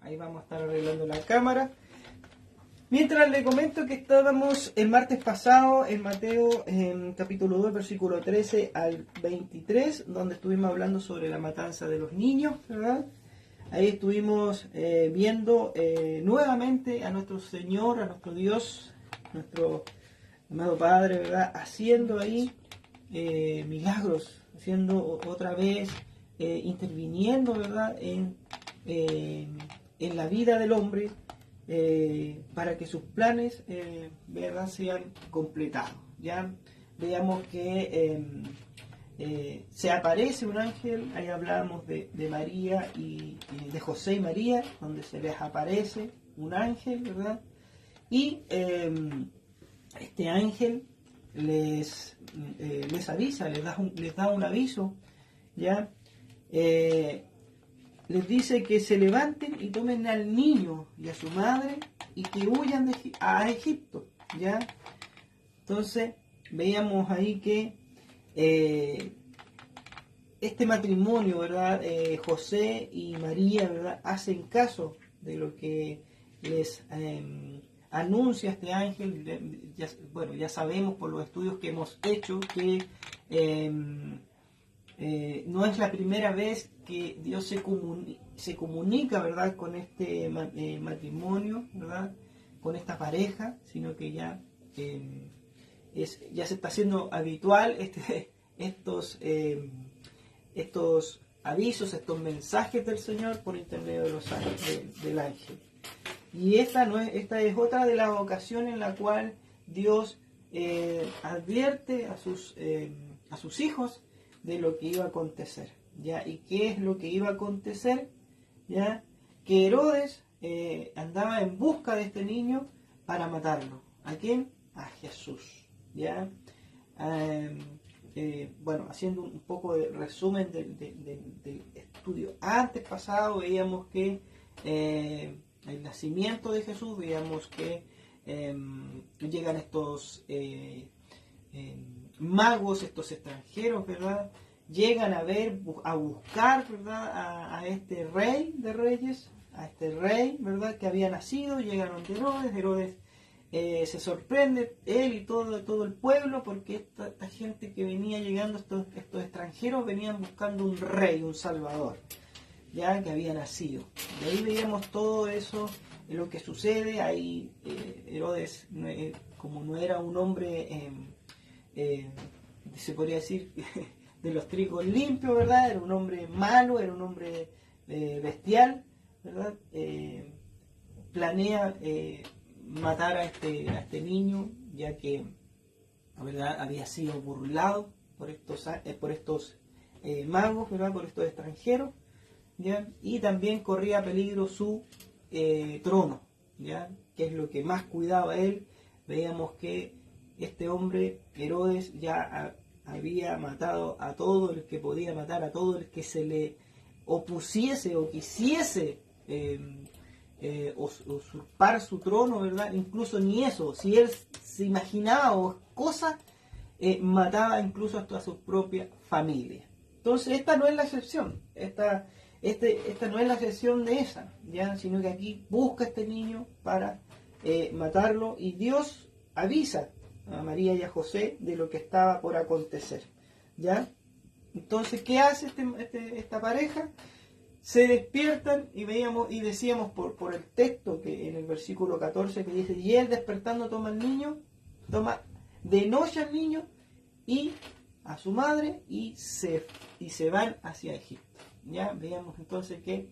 ahí vamos a estar arreglando la cámara. Mientras le comento que estábamos el martes pasado en Mateo, en capítulo 2, versículo 13 al 23, donde estuvimos hablando sobre la matanza de los niños, ¿verdad? Ahí estuvimos viendo nuevamente a nuestro Señor, a nuestro Dios, nuestro amado Padre, ¿verdad? Haciendo ahí milagros, haciendo otra vez, interviniendo, ¿verdad? En la vida del hombre, para que sus planes, ¿verdad? Sean completados. Ya veamos que se aparece un ángel, ahí hablábamos de María y de José y María, donde se les aparece un ángel, ¿verdad? Y este ángel les avisa, les da un aviso, ¿ya? Les dice que se levanten y tomen al niño y a su madre y que huyan a Egipto, ¿ya? Entonces veíamos ahí que este matrimonio, ¿verdad? José y María, ¿verdad? Hacen caso de lo que les anuncia este ángel. Ya sabemos por los estudios que hemos hecho que no es la primera vez que Dios se comunica, ¿verdad? Con este matrimonio, ¿verdad? Con esta pareja, sino que ya se está haciendo habitual estos avisos, estos mensajes del Señor por intermedio de los ángeles, del ángel. Y esta es otra de las ocasiones en la cual Dios advierte a sus hijos de lo que iba a acontecer, ¿ya? ¿Y qué es lo que iba a acontecer? ¿Ya? Que Herodes andaba en busca de este niño para matarlo. ¿A quién? A Jesús, ¿ya? Haciendo un poco de resumen del estudio antes pasado, veíamos que el nacimiento de Jesús, veíamos que llegan estos magos, estos extranjeros, ¿verdad? Llegan a buscar, ¿verdad? A este rey de reyes, a este rey, ¿verdad? Que había nacido. Llegaron de Herodes se sorprende, él y todo el pueblo, porque esta gente que venía llegando, estos extranjeros, venían buscando un rey, un salvador, ya que había nacido. Y ahí veíamos todo eso, lo que sucede. Ahí Herodes, como no era un hombre, se podría decir, de los trigos limpios, ¿verdad? Era un hombre malo, era un hombre bestial, ¿verdad? Planea matar a este niño, ya que, ¿verdad?, había sido burlado por estos magos, ¿verdad?, por estos extranjeros, ¿ya? Y también corría peligro su trono, ¿ya?, que es lo que más cuidaba él. Veíamos que este hombre, Herodes, ya había matado a todo el que podía matar, a todo el que se le opusiese o quisiese usurpar su trono, ¿verdad? Incluso ni eso, si él se imaginaba cosas, mataba incluso hasta a su propia familia. Entonces esta no es la excepción, esta no es la excepción de esa, ¿ya? Sino que aquí busca a este niño para matarlo, y Dios avisa a María y a José de lo que estaba por acontecer, ¿ya? Entonces, ¿qué hace esta pareja? Se despiertan, y decíamos por el texto que en el versículo 14 que dice: y él despertando toma de noche al niño y a su madre y se van hacia Egipto. Ya veíamos entonces que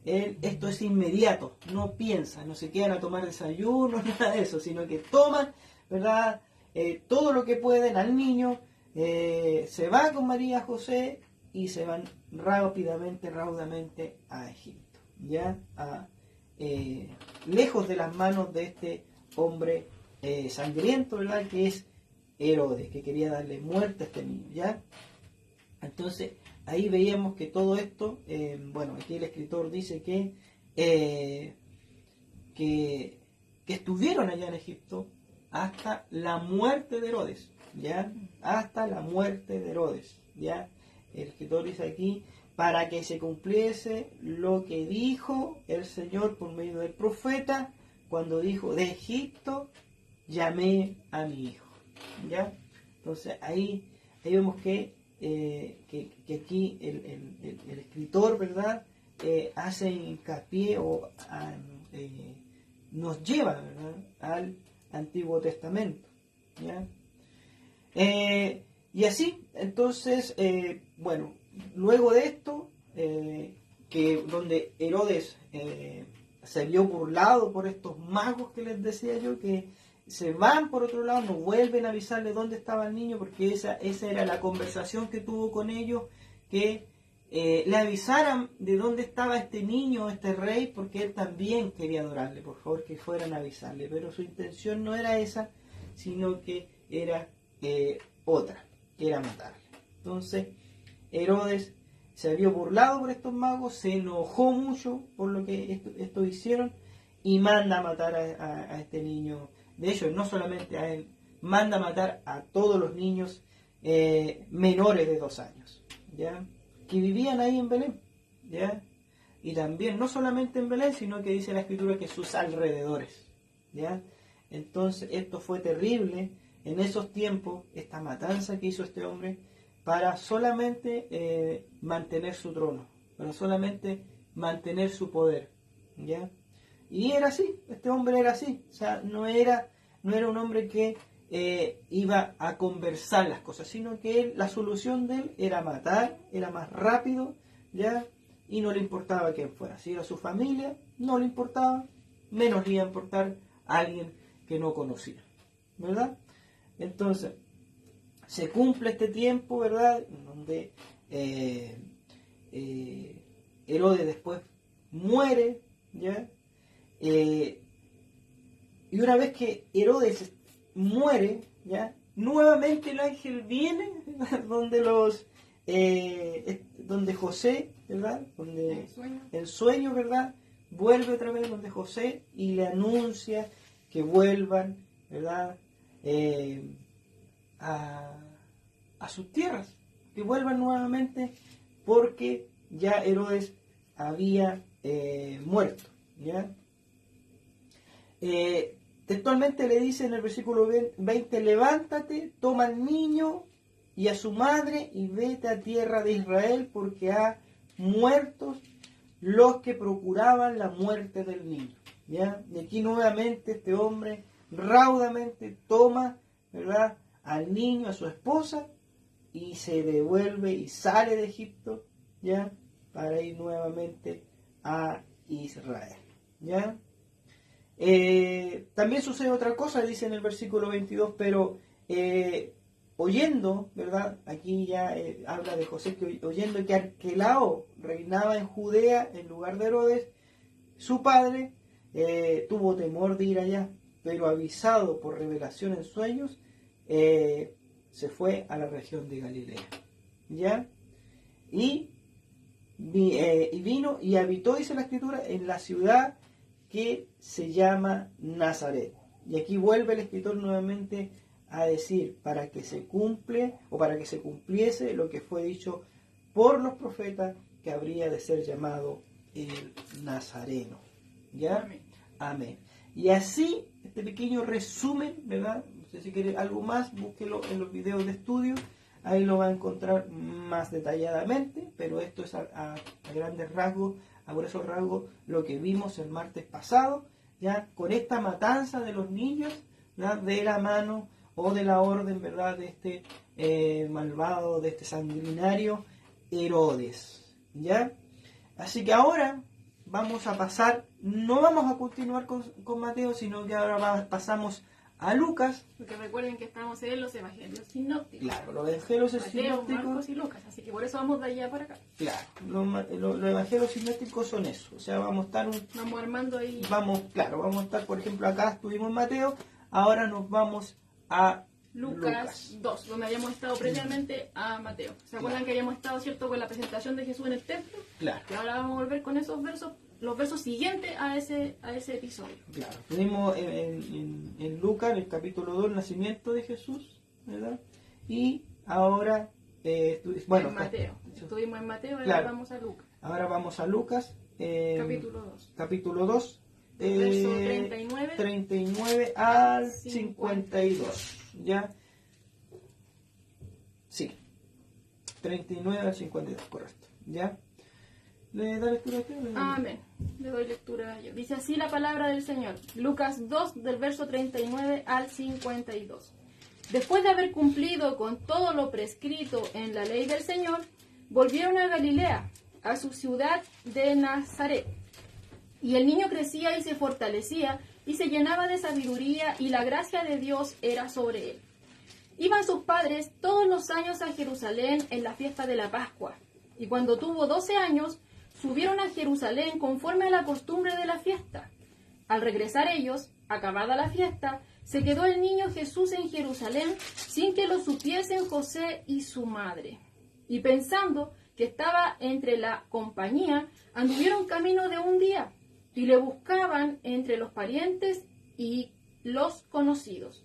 esto es inmediato, no piensan, no se quedan a tomar desayuno, nada de eso, sino que toman, ¿verdad?, todo lo que pueden al niño, se va con María José y se van raudamente a Egipto, ya lejos de las manos de este hombre sangriento, ¿verdad?, que es Herodes, que quería darle muerte a este niño, ¿ya? Entonces ahí veíamos que todo esto, aquí el escritor dice que estuvieron allá en Egipto hasta la muerte de Herodes, ¿ya? Hasta la muerte de Herodes, ¿ya? El escritor dice aquí para que se cumpliese lo que dijo el Señor por medio del profeta, cuando dijo, de Egipto llamé a mi hijo. ¿Ya? Entonces ahí vemos que aquí el escritor, ¿verdad? Hace hincapié o nos lleva, ¿verdad?, al Antiguo Testamento. ¿Ya? Y así, entonces, bueno, luego de esto, donde Herodes se vio burlado por estos magos que les decía yo, que se van por otro lado, no vuelven a avisarle dónde estaba el niño, porque esa era la conversación que tuvo con ellos, que le avisaran de dónde estaba este niño, este rey, porque él también quería adorarle, por favor, que fueran a avisarle, pero su intención no era esa, sino que era otra, que era matarle. Entonces, Herodes se vio burlado por estos magos, se enojó mucho por lo que esto hicieron y manda a matar a este niño. De hecho, no solamente a él, manda a matar a todos los niños menores de 2 años, ¿ya?, que vivían ahí en Belén, ¿ya? Y también, no solamente en Belén, sino que dice la Escritura que sus alrededores, ¿ya? Entonces, esto fue terrible en esos tiempos, esta matanza que hizo este hombre, para solamente mantener su trono, para solamente mantener su poder, ¿ya? Y era así, este hombre era así, o sea, no era un hombre que iba a conversar las cosas, sino que la solución de él era matar, era más rápido, ¿ya? Y no le importaba quién fuera, si era su familia, no le importaba, menos le iba a importar a alguien que no conocía, ¿verdad? Entonces, se cumple este tiempo, ¿verdad?, donde Herodes después muere, ¿ya? Y una vez que Herodes muere, ¿ya?, nuevamente el ángel viene donde José, ¿verdad?, donde el sueño, ¿verdad?, vuelve otra vez donde José y le anuncia que vuelvan, ¿verdad?, a sus tierras, que vuelvan nuevamente, porque ya Herodes había muerto, ¿ya? Textualmente le dice en el versículo 20, levántate, toma al niño y a su madre y vete a tierra de Israel, porque ha muerto los que procuraban la muerte del niño, ¿ya? Y aquí nuevamente este hombre raudamente toma, ¿verdad?, al niño, a su esposa, y se devuelve y sale de Egipto, ¿ya?, para ir nuevamente a Israel, ¿ya? También sucede otra cosa, dice en el versículo 22, pero oyendo, ¿verdad?, aquí ya habla de José, que oyendo que Arquelao reinaba en Judea en lugar de Herodes, su padre tuvo temor de ir allá, pero avisado por revelación en sueños, se fue a la región de Galilea, ¿ya? Y vino y habitó, dice la Escritura, en la ciudad que se llama Nazaret. Y aquí vuelve el escritor nuevamente a decir, para que se cumpliese lo que fue dicho por los profetas, que habría de ser llamado el Nazareno. ¿Ya? Amén. Amén. Y así, este pequeño resumen, ¿verdad? No sé si quiere algo más, búsquelo en los videos de estudio, ahí lo va a encontrar más detalladamente, pero esto es a grandes rasgos, a gruesos rasgos, lo que vimos el martes pasado, ya con esta matanza de los niños, ¿verdad?, de la mano o de la orden, ¿verdad?, de este malvado, de este sanguinario Herodes, ¿ya? Así que ahora vamos a pasar, no vamos a continuar con Mateo, sino que ahora pasamos a Lucas. Porque recuerden que estamos en los evangelios sinópticos. Claro, los evangelios Mateo, sinópticos. Marcos y Lucas, así que por eso vamos de allá para acá. Claro, los evangelios sinópticos son eso. O sea, vamos a estar vamos armando ahí. Vamos a estar, por ejemplo, acá estuvimos en Mateo, ahora nos vamos a Lucas 2, donde habíamos estado previamente a Mateo. ¿Se acuerdan que habíamos estado, cierto, con la presentación de Jesús en el templo? Claro. Y ahora vamos a volver con esos versos, los versos siguientes a ese episodio. Claro. Tenemos en Lucas, en el capítulo 2, el nacimiento de Jesús, ¿verdad? Y ahora Bueno, en Mateo. Estuvimos en Mateo, ahora claro. vamos a Lucas. Ahora vamos a Lucas. Capítulo 2. Capítulo 2. Verso 39 al 52. ¿Ya? Sí. 39 al 52, correcto. ¿Ya? ¿Le da lectura a usted? Amén. Le doy lectura a yo. Dice así la palabra del Señor. Lucas 2, del verso 39 al 52. Después de haber cumplido con todo lo prescrito en la ley del Señor, volvieron a Galilea, a su ciudad de Nazaret. Y el niño crecía y se fortalecía y se llenaba de sabiduría y la gracia de Dios era sobre él. Iban sus padres todos los años a Jerusalén en la fiesta de la Pascua. Y cuando tuvo 12 años, subieron a Jerusalén conforme a la costumbre de la fiesta. Al regresar ellos, acabada la fiesta, se quedó el niño Jesús en Jerusalén sin que lo supiesen José y su madre. Y pensando que estaba entre la compañía, anduvieron camino de un día y le buscaban entre los parientes y los conocidos.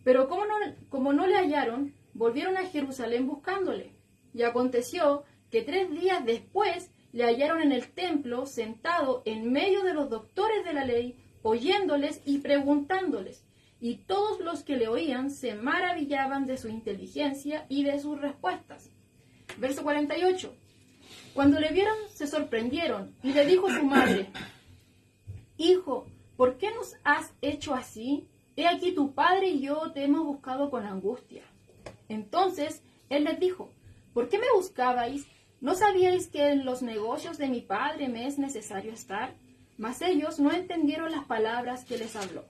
Pero como no le hallaron, volvieron a Jerusalén buscándole. Y aconteció que 3 días después le hallaron en el templo, sentado en medio de los doctores de la ley, oyéndoles y preguntándoles. Y todos los que le oían se maravillaban de su inteligencia y de sus respuestas. Verso 48. Cuando le vieron, se sorprendieron, y le dijo su madre: Hijo, ¿por qué nos has hecho así? He aquí tu padre y yo te hemos buscado con angustia. Entonces él les dijo: ¿Por qué me buscabais? ¿No sabíais que en los negocios de mi padre me es necesario estar? Mas ellos no entendieron las palabras que les habló.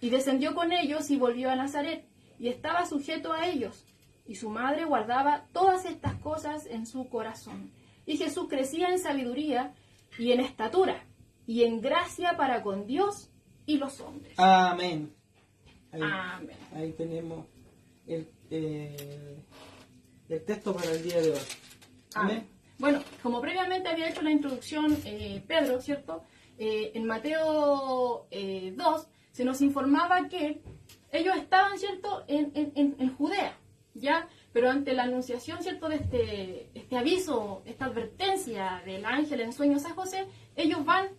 Y descendió con ellos y volvió a Nazaret, y estaba sujeto a ellos. Y su madre guardaba todas estas cosas en su corazón. Y Jesús crecía en sabiduría y en estatura, y en gracia para con Dios y los hombres. Amén. Ahí, Amén. ahí tenemos el texto para el día de hoy. Amén. Bueno, como previamente había hecho la introducción Pedro, ¿cierto? En Mateo 2 se nos informaba que ellos estaban, ¿cierto?, en Judea, ¿ya? Pero ante la anunciación, ¿cierto?, de este aviso, esta advertencia del ángel en sueños a José, ellos van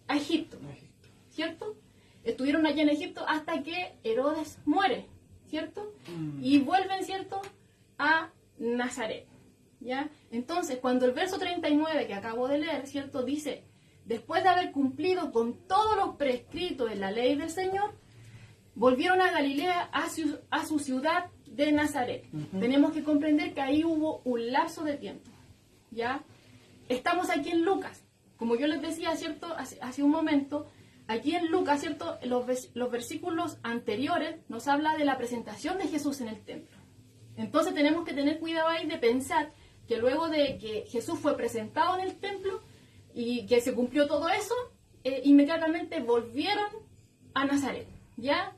a Egipto, ¿cierto? Estuvieron allí en Egipto hasta que Herodes muere, ¿cierto? Y vuelven, ¿cierto?, a Nazaret, ¿ya? Entonces, cuando el verso 39 que acabo de leer, ¿cierto?, dice: después de haber cumplido con todo lo prescrito en la ley del Señor, volvieron a Galilea, a su ciudad de Nazaret. Tenemos que comprender que ahí hubo un lapso de tiempo, ¿ya? Estamos aquí en Lucas. Como yo les decía, ¿cierto?, hace un momento, aquí en Lucas, ¿cierto?, los versículos anteriores nos habla de la presentación de Jesús en el templo. Entonces tenemos que tener cuidado ahí de pensar que luego de que Jesús fue presentado en el templo y que se cumplió todo eso, inmediatamente volvieron a Nazaret, ¿ya?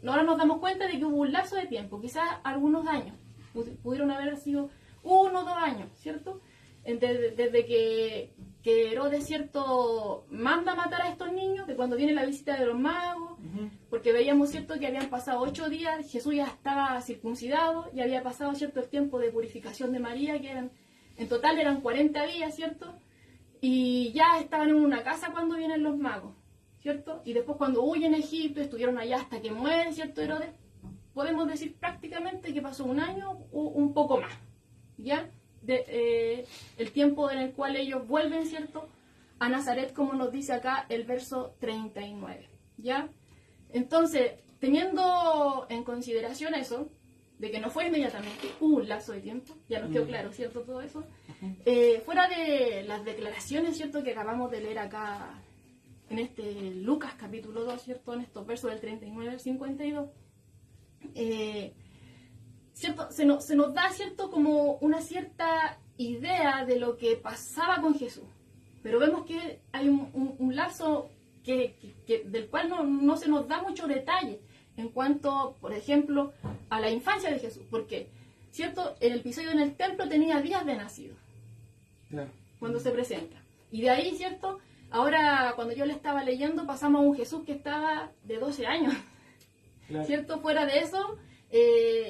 Ahora nos damos cuenta de que hubo un lapso de tiempo, quizás algunos años, pudieron haber sido 1 o 2 años, ¿cierto? Desde que Herodes, ¿cierto?, manda matar a estos niños, que cuando viene la visita de los magos, porque veíamos, ¿cierto?, que habían pasado 8 días, Jesús ya estaba circuncidado, y había pasado, ¿cierto?, el tiempo de purificación de María, que en total eran 40 días, ¿cierto?, y ya estaban en una casa cuando vienen los magos, ¿cierto? Y después cuando huyen a Egipto, estuvieron allá hasta que muere, ¿cierto?, Herodes. Podemos decir prácticamente que pasó 1 año o un poco más, ¿ya? El tiempo en el cual ellos vuelven, ¿cierto?, a Nazaret, como nos dice acá el verso 39, ¿ya? Entonces, teniendo en consideración eso, de que no fue inmediatamente, hubo un lapso de tiempo, ya nos quedó claro, ¿cierto?, todo eso. Fuera de las declaraciones, ¿cierto?, que acabamos de leer acá en este Lucas capítulo 2, ¿cierto?, en estos versos del 39 al 52, ¿cierto?, se nos da, ¿cierto?, como una cierta idea de lo que pasaba con Jesús. Pero vemos que hay un lapso del cual no se nos da mucho detalle en cuanto, por ejemplo, a la infancia de Jesús. Porque, ¿cierto?, el episodio en el templo tenía días de nacido, claro, cuando se presenta. Y de ahí, ¿cierto?, ahora cuando yo le estaba leyendo pasamos a un Jesús que estaba de 12 años, claro, ¿cierto? Fuera de eso,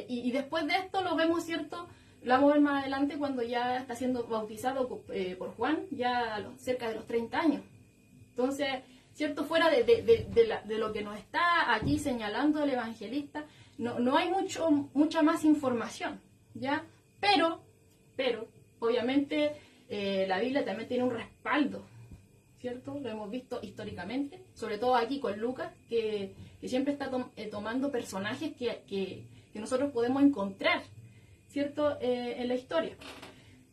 y después de esto lo vemos, ¿cierto?, la vamos a ver más adelante cuando ya está siendo bautizado por Juan, ya cerca de los 30 años. Entonces, ¿cierto? Fuera de lo que nos está aquí señalando el evangelista, no hay mucha más información, ¿ya? Pero obviamente, la Biblia también tiene un respaldo, ¿cierto? Lo hemos visto históricamente, sobre todo aquí con Lucas, que siempre está tomando personajes que nosotros podemos encontrar, ¿cierto? En la historia.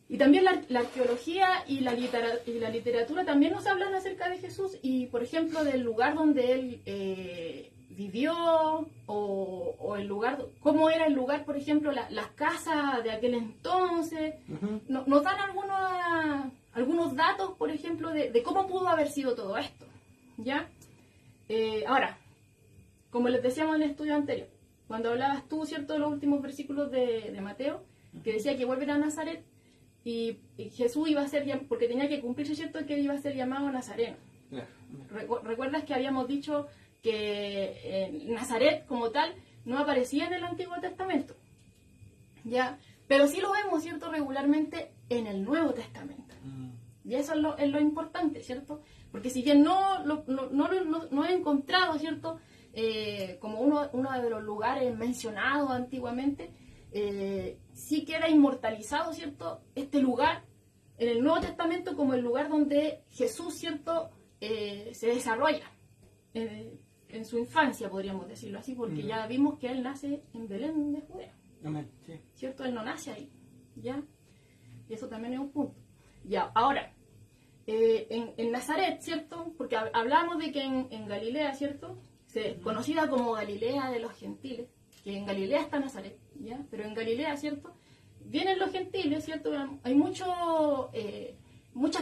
Y también la arqueología y la literatura también nos hablan acerca de Jesús y, por ejemplo, del lugar donde él vivió o el lugar, cómo era el lugar, por ejemplo, las casas de aquel entonces. Ujú. Nos dan algunos datos, por ejemplo, de cómo pudo haber sido todo esto, ¿ya? Ahora, como les decíamos en el estudio anterior, cuando hablabas tú, ¿cierto?, de los últimos versículos de Mateo, que decía que vuelven a Nazaret, y Jesús iba a ser, porque tenía que cumplirse, ¿cierto?, que él iba a ser llamado Nazareno. ¿Recuerdas que habíamos dicho que Nazaret como tal no aparecía en el Antiguo Testamento? ¿Ya? Pero sí lo vemos, ¿cierto?, regularmente en el Nuevo Testamento. Y eso es lo importante, ¿cierto? Porque si bien no he encontrado, ¿cierto?, como uno de los lugares mencionados antiguamente, sí queda inmortalizado, ¿cierto?, este lugar en el Nuevo Testamento como el lugar donde Jesús, ¿cierto?, se desarrolla en su infancia, podríamos decirlo así, porque ya vimos que él nace en Belén de Judea. Amén. Sí. ¿Cierto? Él no nace ahí, ¿ya? Y eso también es un punto. Ya, ahora, en Nazaret, ¿cierto? Porque hablamos de que en Galilea, ¿cierto?, conocida como Galilea de los gentiles, que en Galilea está Nazaret, ¿ya? Pero en Galilea, ¿cierto?, vienen los gentiles, ¿cierto? Hay muchas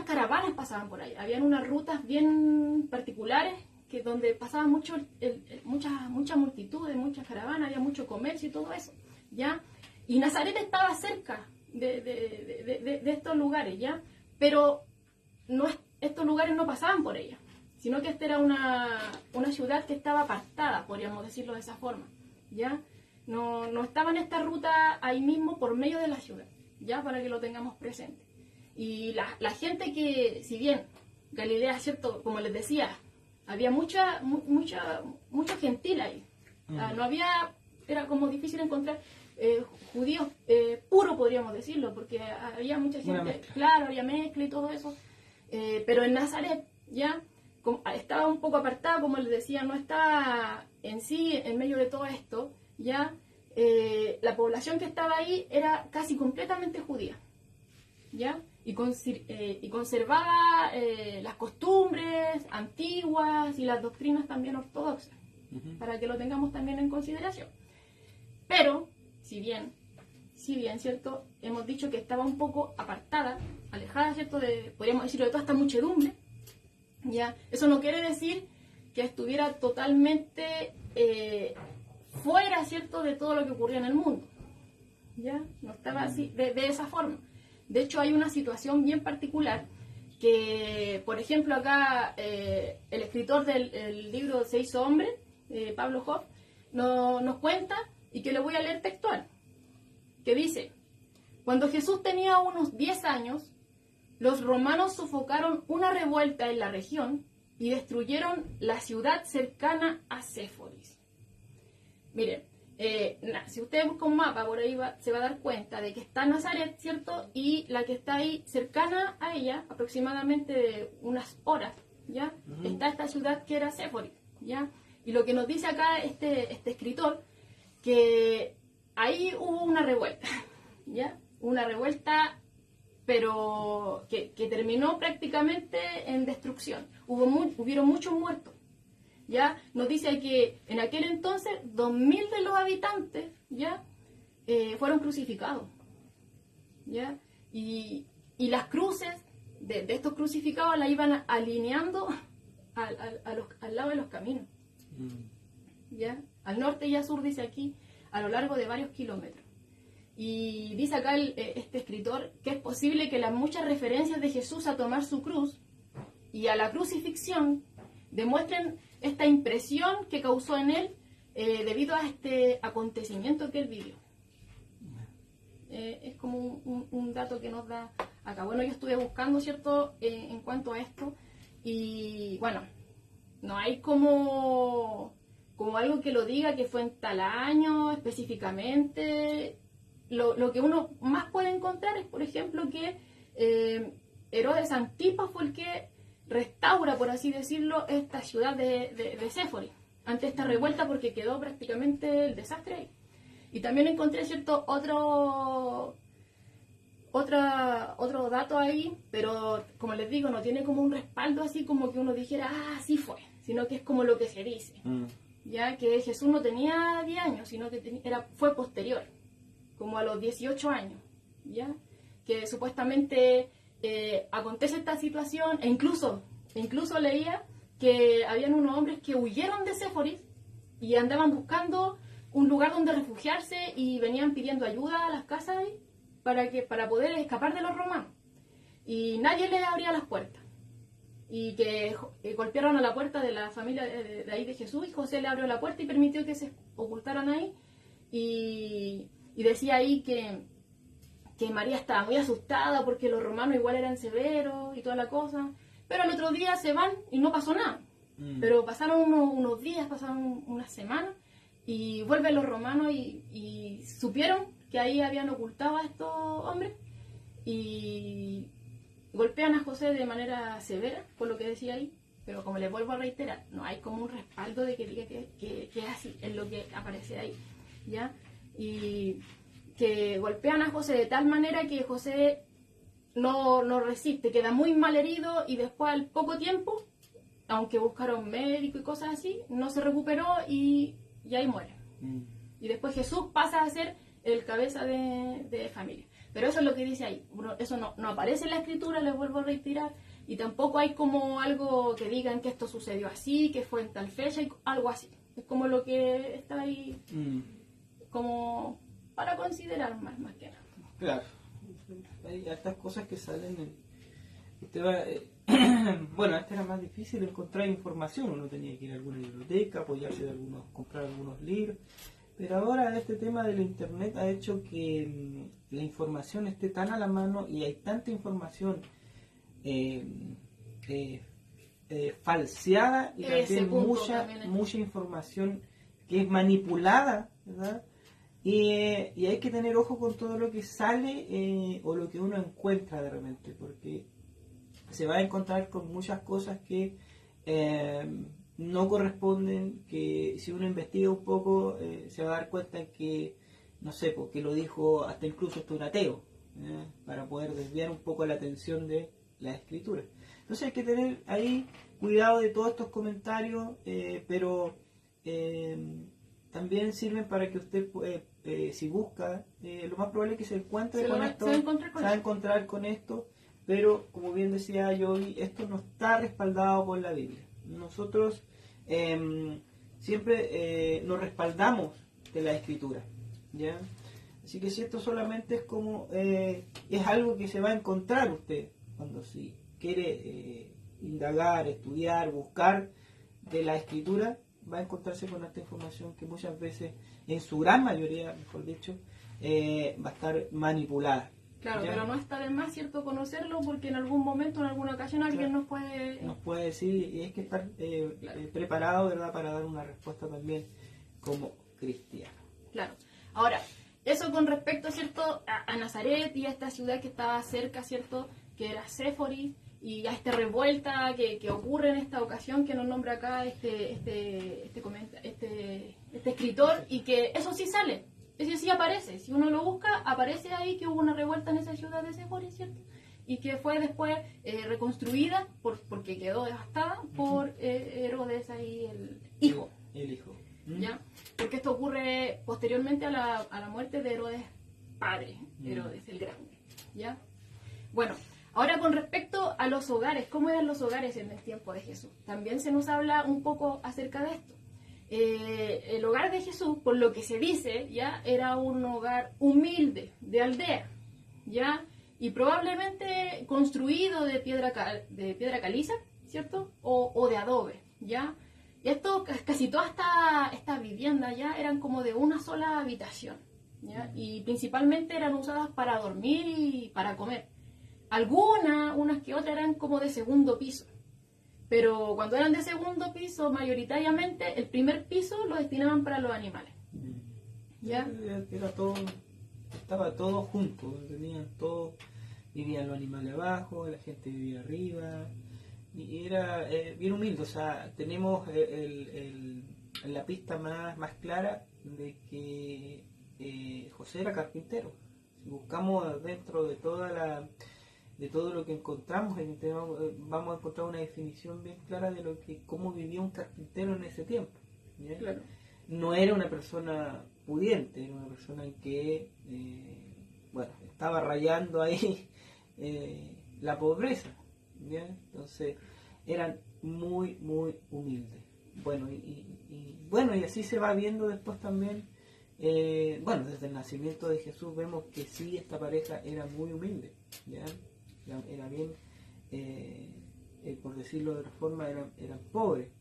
caravanas pasaban por ahí. Habían unas rutas bien particulares donde pasaban muchas multitudes, muchas caravanas, había mucho comercio y todo eso, ¿ya? Y Nazaret estaba cerca de estos lugares, ¿ya? Pero estos lugares no pasaban por ella, sino que esta era una ciudad que estaba apartada, podríamos decirlo de esa forma, ¿ya? No estaba en esta ruta ahí mismo por medio de la ciudad, ¿ya? Para que lo tengamos presente. Y la gente que, si bien Galilea, ¿cierto?, como les decía, había mucho gentil ahí. No había, era como difícil encontrar judíos puros, podríamos decirlo, porque había mucha gente, claro, había mezcla y todo eso. Pero en Nazaret, ya, estaba un poco apartada, como les decía, no está en sí, en medio de todo esto, ya. La población que estaba ahí era casi completamente judía, ¿ya? Y conservaba las costumbres antiguas y las doctrinas también ortodoxas, para que lo tengamos también en consideración. Pero, si bien, ¿cierto?, hemos dicho que estaba un poco apartada, alejada, ¿cierto?, podríamos decirlo, de toda esta muchedumbre, ¿ya? Eso no quiere decir que estuviera totalmente fuera, ¿cierto?, de todo lo que ocurría en el mundo, ¿ya? No estaba así, de esa forma. De hecho, hay una situación bien particular que, por ejemplo, acá el escritor del libro Se hizo hombre, Pablo Hoff, nos cuenta, y que le voy a leer textual, que dice: cuando Jesús tenía unos 10 años, los romanos sofocaron una revuelta en la región y destruyeron la ciudad cercana a Séforis. Miren, si usted busca un mapa, por ahí se va a dar cuenta de que está Nazaret, ¿cierto? Y la que está ahí cercana a ella, aproximadamente de unas horas, ¿ya? Está esta ciudad que era Séforis, ¿ya? Y lo que nos dice acá este escritor, que ahí hubo una revuelta, ¿ya? Una revuelta, pero que terminó prácticamente en destrucción. Hubieron muchos muertos. ¿Ya? Nos dice que en aquel entonces 2.000 de los habitantes, ¿ya?, fueron crucificados, ¿ya? Y las cruces de estos crucificados las iban alineando al lado de los caminos, ¿ya? Al norte y al sur, dice aquí, a lo largo de varios kilómetros. Y dice acá este escritor que es posible que las muchas referencias de Jesús a tomar su cruz y a la crucifixión demuestren esta impresión que causó en él debido a este acontecimiento que él vivió. Es como un dato que nos da acá. Bueno, yo estuve buscando, ¿cierto?, en cuanto a esto, y bueno, no hay como algo que lo diga que fue en tal año específicamente. Lo que uno más puede encontrar es, por ejemplo, que Herodes Antipas fue el que restaura, por así decirlo, esta ciudad de Séforis ante esta revuelta, porque quedó prácticamente el desastre ahí. Y también encontré, ¿cierto?, otro dato ahí, pero como les digo, no tiene como un respaldo así como que uno dijera, sí fue, sino que es como lo que se dice, ya que Jesús no tenía 10 años, sino que fue posterior, como a los 18 años, ya que supuestamente acontece esta situación, e incluso leía que habían unos hombres que huyeron de Séforis y andaban buscando un lugar donde refugiarse y venían pidiendo ayuda a las casas ahí para poder escapar de los romanos. Y nadie les abría las puertas. Y que golpearon a la puerta de la familia de ahí de Jesús, y José le abrió la puerta y permitió que se ocultaran ahí. Y decía ahí que María estaba muy asustada porque los romanos igual eran severos y toda la cosa. Pero al otro día se van y no pasó nada. Pero pasaron unos días, pasaron unas semanas, y vuelven los romanos y supieron que ahí habían ocultado a estos hombres y golpean a José de manera severa, por lo que decía ahí, pero como les vuelvo a reiterar, no hay como un respaldo de que diga que es así, es lo que aparece ahí, ¿ya? Y que golpean a José de tal manera que José no resiste, queda muy mal herido, y después al poco tiempo, aunque buscaron médico y cosas así, no se recuperó y ahí muere. Y después Jesús pasa a ser el cabeza de familia. Pero eso es lo que dice ahí. Eso no aparece en la escritura, les vuelvo a reiterar, y tampoco hay como algo que digan que esto sucedió así, que fue en tal fecha, y algo así. Es como lo que está ahí, como para considerar más que nada. Claro. Hay estas cosas que salen bueno, antes era más difícil encontrar información, uno tenía que ir a alguna biblioteca, apoyarse de comprar algunos libros, pero ahora este tema del internet ha hecho que la información esté tan a la mano, y hay tanta información falseada, y también mucha información que es manipulada, ¿verdad? Y hay que tener ojo con todo lo que sale o lo que uno encuentra de repente, porque se va a encontrar con muchas cosas que no corresponden, que si uno investiga un poco se va a dar cuenta que, no sé, porque lo dijo hasta incluso un ateo, para poder desviar un poco la atención de la escritura. Entonces hay que tener ahí cuidado de todos estos comentarios, pero también sirven para que usted, si busca, lo más probable es que se encuentre con esto, se va a encontrar con esto. Pero, como bien decía Joey, esto no está respaldado por la Biblia. Nosotros siempre nos respaldamos de la Escritura, ¿ya? Así que si esto solamente es como, es algo que se va a encontrar usted cuando si quiere indagar, estudiar, buscar de la Escritura, va a encontrarse con esta información que muchas veces, en su gran mayoría, mejor dicho, va a estar manipulada. Claro, ¿ya? Pero no está de más, ¿cierto?, conocerlo, porque en algún momento, en alguna ocasión, alguien nos puede decir, y hay que estar preparado, ¿verdad?, para dar una respuesta también como cristiano. Claro. Ahora, eso con respecto, ¿cierto?, a Nazaret y a esta ciudad que estaba cerca, ¿cierto?, que era Séforis, y a esta revuelta que ocurre en esta ocasión, que nos nombra acá este escritor, y que eso sí sale. Ese sí aparece, si uno lo busca, aparece ahí que hubo una revuelta en esa ciudad de Séforis, ¿cierto? Y que fue después reconstruida, porque quedó devastada, por Herodes ahí, el hijo. El hijo. ¿Ya? Porque esto ocurre posteriormente a la muerte de Herodes padre, Herodes el Grande. ¿Ya? Bueno, ahora con respecto a los hogares, ¿cómo eran los hogares en el tiempo de Jesús? También se nos habla un poco acerca de esto. El hogar de Jesús, por lo que se dice, ya era un hogar humilde, de aldea, ya, y probablemente construido de piedra caliza, ¿cierto? O de adobe, ya. Y esto, casi todas estas viviendas ya eran como de una sola habitación, ¿ya? Y principalmente eran usadas para dormir y para comer. Unas que otras eran como de segundo piso. Pero cuando eran de segundo piso, mayoritariamente, el primer piso lo destinaban para los animales. ¿Ya? Era todo, estaba todo junto, tenían todo, vivían los animales abajo, la gente vivía arriba, y era bien humilde. O sea, tenemos la pista más clara de que José era carpintero. Si buscamos dentro de de todo lo que encontramos, vamos a encontrar una definición bien clara de cómo vivía un carpintero en ese tiempo. ¿Ya? Claro. No era una persona pudiente, era una persona que estaba rayando ahí la pobreza. ¿Ya? Entonces eran muy humildes. Bueno, y así se va viendo después también. Desde el nacimiento de Jesús vemos que sí, esta pareja era muy humilde. ¿Ya? Era bien, por decirlo de otra forma, eran pobres.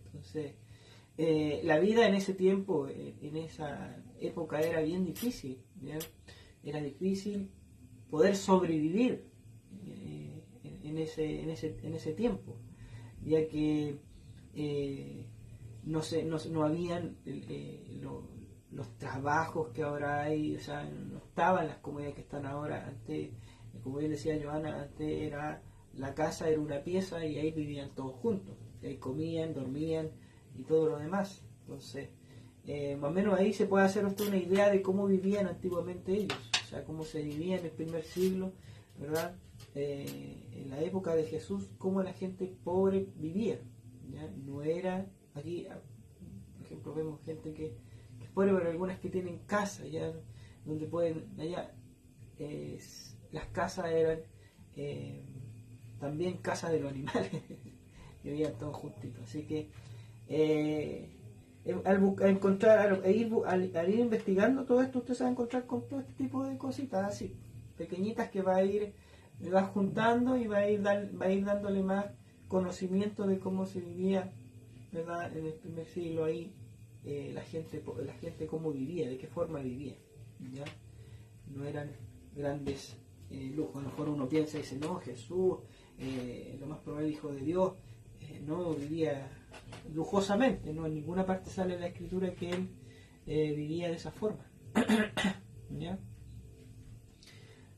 Entonces, la vida en ese tiempo, en esa época, era bien difícil. ¿Ya? Era difícil poder sobrevivir en ese tiempo, ya que no habían los trabajos que ahora hay. O sea, no estaban las comodidades que están ahora. Antes, como bien decía Joana, antes la casa era una pieza y ahí vivían todos juntos, y ahí comían, dormían y todo lo demás. Entonces, más o menos ahí se puede hacer usted una idea de cómo vivían antiguamente ellos, o sea, cómo se vivía en el primer siglo, ¿verdad? En la época de Jesús, cómo la gente pobre vivía. ¿Ya? No era, aquí, por ejemplo, vemos gente que es pobre, pero algunas que tienen casa, ya, donde pueden, allá, las casas eran también casas de los animales, que vivían todos juntitos. Así que al ir investigando todo esto, usted se va a encontrar con todo este tipo de cositas así, pequeñitas, que va juntando y va a ir dándole más conocimiento de cómo se vivía, ¿verdad? En el primer siglo ahí, la gente cómo vivía, de qué forma vivía. ¿Ya? No eran grandes lujos. A lo mejor uno piensa y dice, no, Jesús, lo más probable hijo de Dios, no vivía lujosamente. No, en ninguna parte sale en la escritura que él vivía de esa forma. ¿Ya?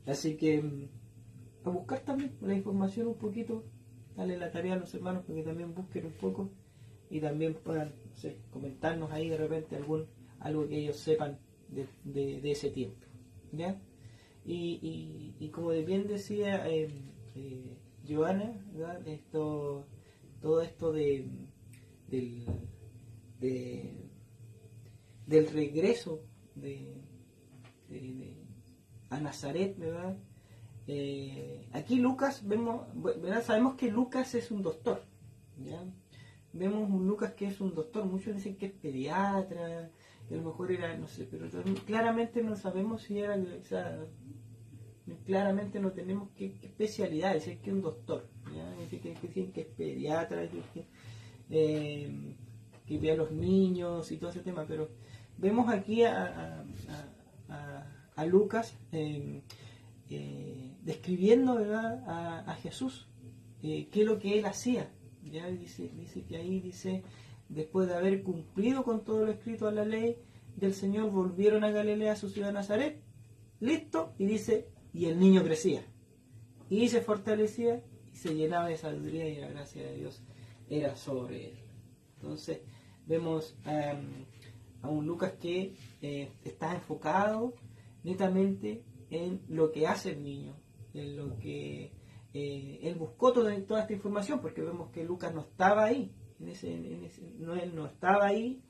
Así que a buscar también la información un poquito, darle la tarea a los hermanos para que también busquen un poco y también puedan, no sé, comentarnos ahí de repente algo que ellos sepan de ese tiempo. ¿Ya? Y como bien decía Joana, ¿verdad? Todo esto del regreso a Nazaret, ¿verdad? Aquí Lucas, ¿verdad? Sabemos que Lucas es un doctor. ¿Ya? Vemos un Lucas que es un doctor. Muchos dicen que es pediatra, que a lo mejor era, no sé, pero claramente no sabemos si era, o sea, claramente no tenemos qué especialidad, es que es un doctor. ¿Ya? Dicen que es pediatra, que ve a los niños y todo ese tema, pero vemos aquí a Lucas describiendo, ¿verdad?, a Jesús, qué es lo que él hacía. Ya dice que ahí dice, después de haber cumplido con todo lo escrito a la ley del Señor, volvieron a Galilea, a su ciudad de Nazaret, listo, y dice, y el niño crecía, y se fortalecía, y se llenaba de sabiduría, y la gracia de Dios era sobre él. Entonces, vemos a un Lucas que está enfocado netamente en lo que hace el niño, en lo que él buscó toda esta información, porque vemos que Lucas no estaba ahí, él no estaba ahí,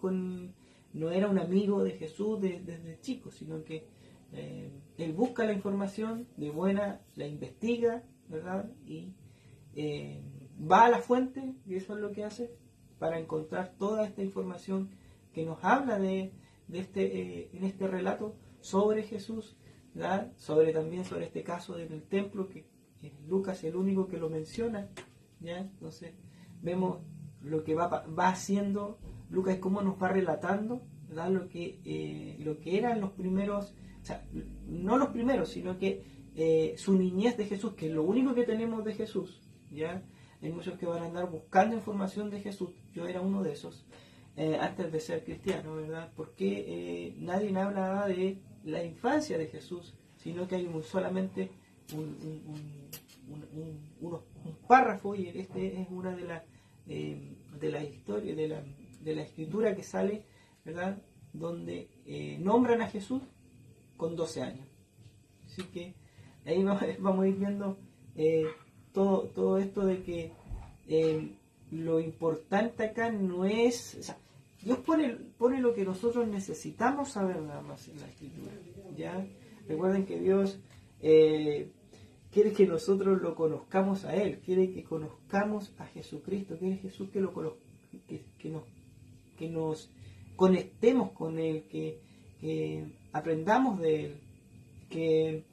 no era un amigo de Jesús desde chico, sino que él busca la información de buena, la investiga, ¿verdad? Y va a la fuente, y eso es lo que hace, para encontrar toda esta información que nos habla en este relato sobre Jesús, ¿verdad? También sobre este caso del templo, que Lucas es el único que lo menciona, ¿ya? Entonces vemos lo que va haciendo Lucas, cómo nos va relatando, ¿verdad? Lo que eran los primeros, o sea, no los primeros, sino que su niñez de Jesús, que es lo único que tenemos de Jesús, ¿ya? Hay muchos que van a andar buscando información de Jesús, yo era uno de esos, antes de ser cristiano, ¿verdad? Porque nadie habla de la infancia de Jesús, sino que hay solamente un párrafo, y este es una de la historia, de la escritura que sale, ¿verdad? Donde nombran a Jesús con 12 años. Así que ahí vamos a ir viendo todo esto de que lo importante acá no es, o sea, Dios pone lo que nosotros necesitamos saber nada más en la escritura, ¿ya? Recuerden que Dios quiere que nosotros lo conozcamos a Él, quiere que conozcamos a Jesucristo, quiere Jesús que nos conectemos con Él, que aprendamos de Él, que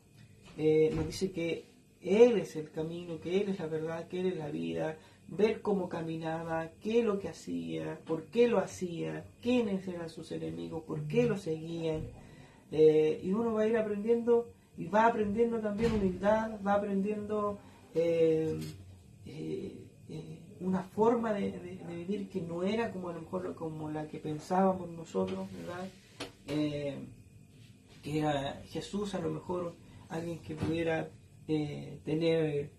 nos dice que Él es el camino, que Él es la verdad, que Él es la vida, ver cómo caminaba, qué es lo que hacía, por qué lo hacía, quiénes eran sus enemigos, por qué lo seguían. Y uno va a ir aprendiendo, y va aprendiendo también humildad, va aprendiendo una forma de vivir que no era como a lo mejor como la que pensábamos nosotros, ¿verdad? Que era Jesús a lo mejor alguien que pudiera tener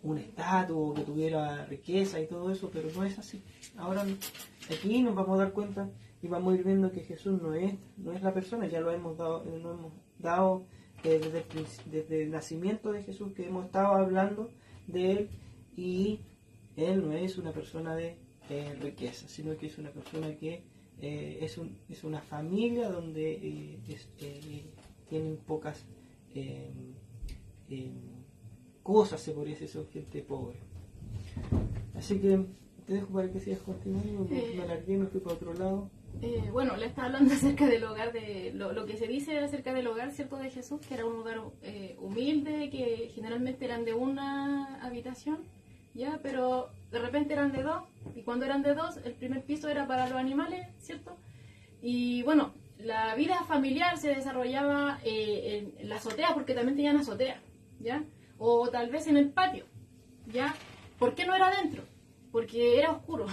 un estatus, que tuviera riqueza y todo eso, pero no es así. Ahora aquí nos vamos a dar cuenta y vamos a ir viendo que Jesús no es la persona, ya lo hemos dado desde el nacimiento de Jesús, que hemos estado hablando de Él, y Él no es una persona de riqueza, sino que es una persona que es una familia donde tienen pocas cosas, se podría decir, son gente pobre. Así que te dejo para que sigas continuando, me alargué, me fui para otro lado. Bueno, le está hablando acerca del hogar, de lo que se dice acerca del hogar, ¿cierto?, de Jesús, que era un hogar humilde, que generalmente eran de una habitación, ¿ya? Pero de repente eran de dos, y cuando eran de dos, el primer piso era para los animales, ¿cierto? Y bueno, la vida familiar se desarrollaba en la azotea, porque también tenían azotea, ¿ya? O tal vez en el patio, ¿ya? ¿Por qué no era adentro? Porque era oscuro.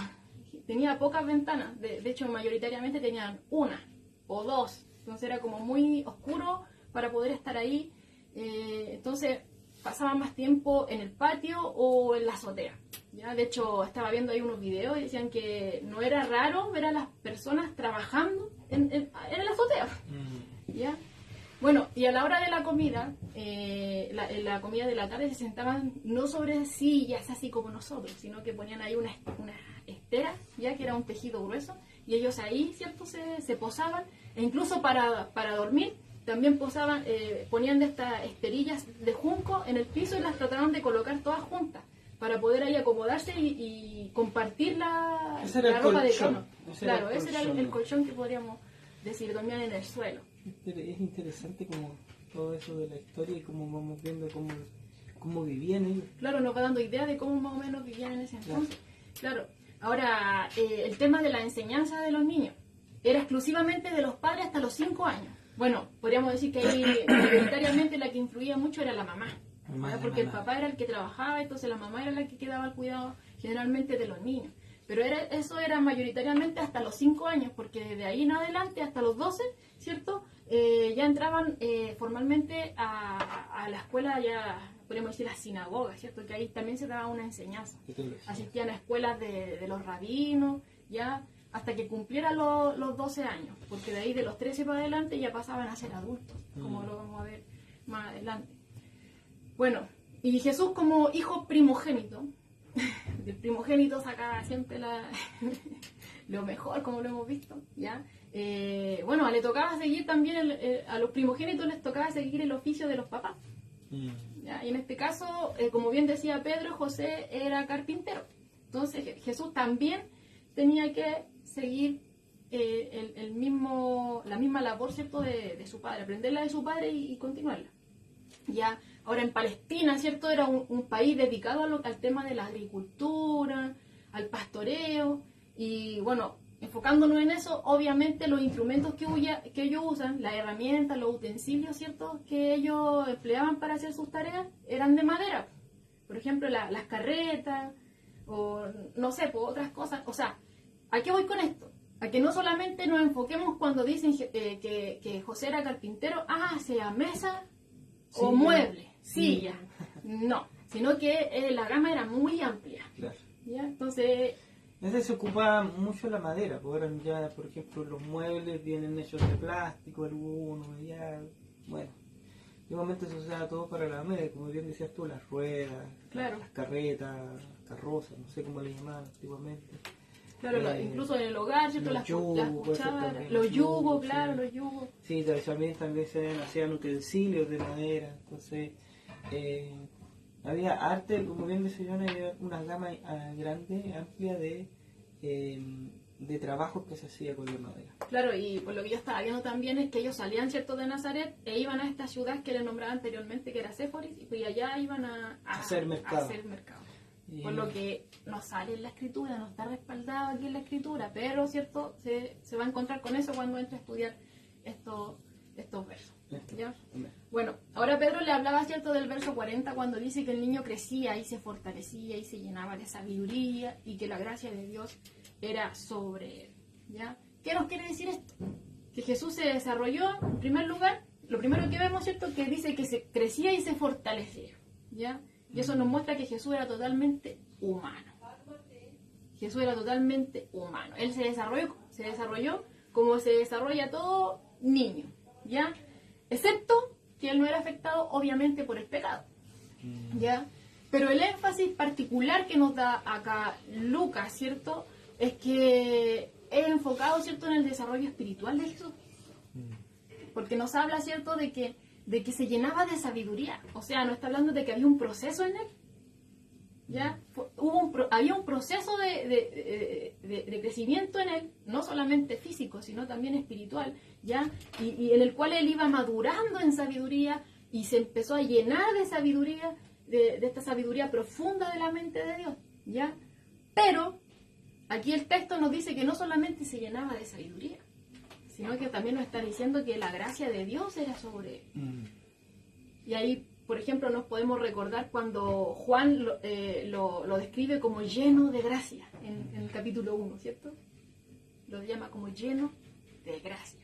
Tenía pocas ventanas, de hecho mayoritariamente tenían una o dos, entonces era como muy oscuro para poder estar ahí, entonces pasaban más tiempo en el patio o en la azotea, ¿ya? De hecho estaba viendo ahí unos videos y decían que no era raro ver a las personas trabajando en la azotea, ¿ya? Bueno, y a la hora de la comida, en la comida de la tarde se sentaban no sobre sillas así como nosotros, sino que ponían ahí una estera, ya que era un tejido grueso, y ellos ahí, ¿cierto?, se posaban, e incluso para dormir también posaban, ponían de estas esterillas de junco en el piso y las trataban de colocar todas juntas para poder ahí acomodarse y compartir la ropa de cama. Claro, ese era el colchón que podríamos decir, dormían en el suelo. Es interesante como todo eso de la historia y cómo vamos viendo cómo vivían ellos. Claro, nos va dando idea de cómo más o menos vivían en ese entonces. Claro. Ahora, el tema de la enseñanza de los niños era exclusivamente de los padres hasta los 5 años. Bueno, podríamos decir que ahí mayoritariamente la que influía mucho era la mamá, porque el papá era el que trabajaba, entonces la mamá era la que quedaba al cuidado generalmente de los niños. Pero eso era mayoritariamente hasta los 5 años, porque de ahí en adelante hasta los 12, ¿cierto? Ya entraban formalmente a la escuela, ya podríamos decir la sinagoga, ¿cierto? Que ahí también se daba una enseñanza. Asistían a escuelas de los rabinos, ya hasta que cumplieran los 12 años, porque de ahí de los 13 para adelante ya pasaban a ser adultos, como lo vamos a ver más adelante. Bueno, y Jesús como hijo primogénito, del primogénito sacaba siempre lo mejor, como lo hemos visto, ¿ya? Bueno, le tocaba seguir también, a los primogénitos les tocaba seguir el oficio de los papás. ¿Ya? Y en este caso, como bien decía Pedro, José era carpintero. Entonces Jesús también tenía que seguir la misma labor, ¿cierto?, de su padre, aprenderla de su padre y continuarla. Ya, ahora en Palestina, ¿cierto?, era un país dedicado al tema de la agricultura, al pastoreo, y bueno, enfocándonos en eso, obviamente los instrumentos que ellos usan, las herramientas, los utensilios, ¿cierto?, que ellos empleaban para hacer sus tareas, eran de madera. Por ejemplo, las carretas, o no sé, pues otras cosas. O sea, ¿a qué voy con esto? A que no solamente nos enfoquemos cuando dicen que José era carpintero, hacía mesa o muebles, silla. No, sino que la gama era muy amplia. Claro. ¿Ya? Entonces... Se ocupaba mucho la madera, porque eran ya, por ejemplo, los muebles vienen hechos de plástico, algunos, ya, bueno. Igualmente se usaba todo para la madera, como bien decías tú, las ruedas, claro, las carretas, carrozas, no sé cómo le llamaban antiguamente. Claro, incluso en el hogar, ¿cierto? Las cucharas, los yugos, claro, los yugos. Sí, también se hacían utensilios de madera, entonces había arte, como bien decía yo, había una gama grande, amplia de trabajos que se hacía con la madera. Claro, y por lo que yo estaba viendo también es que ellos salían, ¿cierto?, de Nazaret e iban a esta ciudad que les nombraba anteriormente, que era Séforis, y pues allá iban a hacer mercado. Por lo que no sale en la escritura, no está respaldado aquí en la escritura, pero cierto se va a encontrar con eso cuando entre a estudiar estos versos. ¿Ya? Bueno, ahora Pedro le hablaba, cierto, del verso 40 cuando dice que el niño crecía y se fortalecía y se llenaba de sabiduría y que la gracia de Dios era sobre él. ¿Ya? ¿Qué nos quiere decir esto? Que Jesús se desarrolló, en primer lugar, lo primero que vemos, cierto, que dice que se crecía y se fortalecía. ¿Ya? Y eso nos muestra que Jesús era totalmente humano. Jesús era totalmente humano. Él se desarrolló como se desarrolla todo niño, ¿ya? Excepto que él no era afectado, obviamente, por el pecado, ¿ya? Pero el énfasis particular que nos da acá Lucas, ¿cierto?, es que es enfocado, ¿cierto?, en el desarrollo espiritual de Jesús. Porque nos habla, ¿cierto?, de que se llenaba de sabiduría. O sea, no está hablando de que había un proceso en él. ¿Ya? Había un proceso de crecimiento en él, no solamente físico, sino también espiritual, ¿ya? Y en el cual él iba madurando en sabiduría y se empezó a llenar de sabiduría, de esta sabiduría profunda de la mente de Dios, ¿ya? Pero aquí el texto nos dice que no solamente se llenaba de sabiduría, sino que también nos está diciendo que la gracia de Dios era sobre él. Y ahí, por ejemplo, nos podemos recordar cuando Juan lo describe como lleno de gracia, en el capítulo 1, ¿cierto? Lo llama como lleno de gracia.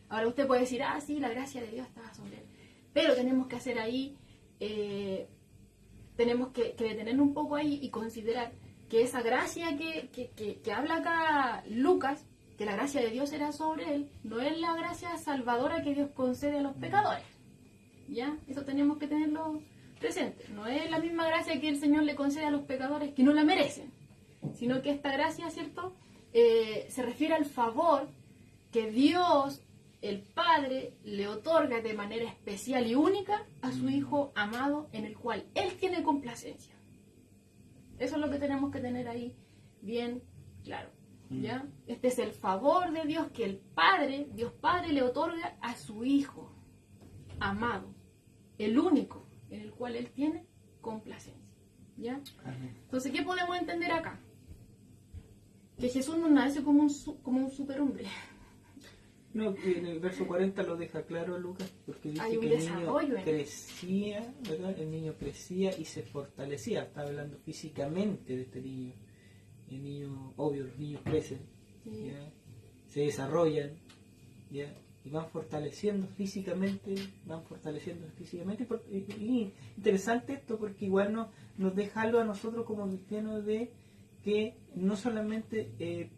Ahora usted puede decir, sí, la gracia de Dios estaba sobre él. Pero tenemos que hacer ahí, tenemos que detenernos un poco ahí y considerar que esa gracia que habla acá Lucas, que la gracia de Dios era sobre él, no es la gracia salvadora que Dios concede a los pecadores. ¿Ya? Eso tenemos que tenerlo presente. No es la misma gracia que el Señor le concede a los pecadores que no la merecen, sino que esta gracia, ¿cierto?, se refiere al favor que Dios, el Padre, le otorga de manera especial y única a su Hijo amado, en el cual Él tiene complacencia. Eso es lo que tenemos que tener ahí bien claro. ¿Ya? Este es el favor de Dios que el Padre, Dios Padre, le otorga a su Hijo amado, el único en el cual Él tiene complacencia. ¿Ya? Entonces, ¿qué podemos entender acá? Que Jesús no nace como un superhombre. No, en el verso 40 lo deja claro Lucas, porque dice que el niño crecía, ¿verdad? El niño crecía y se fortalecía. Está hablando físicamente de este niño. El niño, obvio, los niños crecen, ¿ya? Se desarrollan, ¿ya? Y van fortaleciendo físicamente, y interesante esto porque igual nos deja algo a nosotros como cristianos de que no solamente,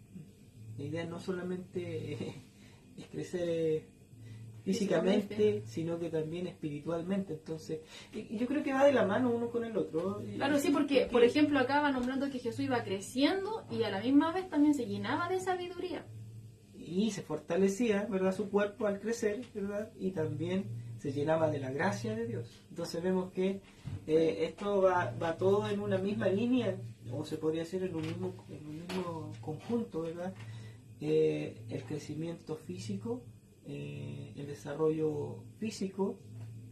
la idea no solamente es crecer físicamente, sino que también espiritualmente. Entonces, yo creo que va de la mano uno con el otro. Claro, sí, porque, por ejemplo, acá va nombrando que Jesús iba creciendo y a la misma vez también se llenaba de sabiduría. Y se fortalecía, ¿verdad?, su cuerpo al crecer, ¿verdad? Y también se llenaba de la gracia de Dios. Entonces vemos que esto va todo en una misma línea, o se podría decir en un mismo conjunto, ¿verdad? El crecimiento físico, el desarrollo físico,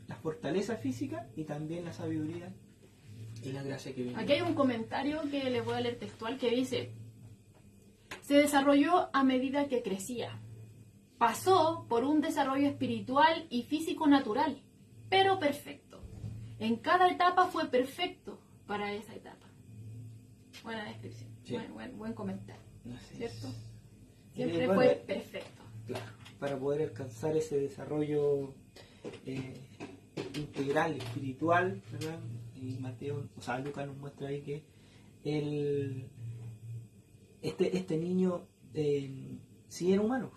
la fortaleza física y también la sabiduría y la gracia que viene. Aquí hay un comentario que les voy a leer textual que dice: se desarrolló a medida que crecía. Pasó por un desarrollo espiritual y físico natural, pero perfecto. En cada etapa fue perfecto para esa etapa. Buena descripción, Sí. buen comentario, Así ¿cierto? es. Siempre Bueno, fue perfecto. claro, para poder alcanzar ese desarrollo integral, espiritual, ¿verdad? Y Mateo, o sea, Lucas nos muestra ahí que este niño sí era humano.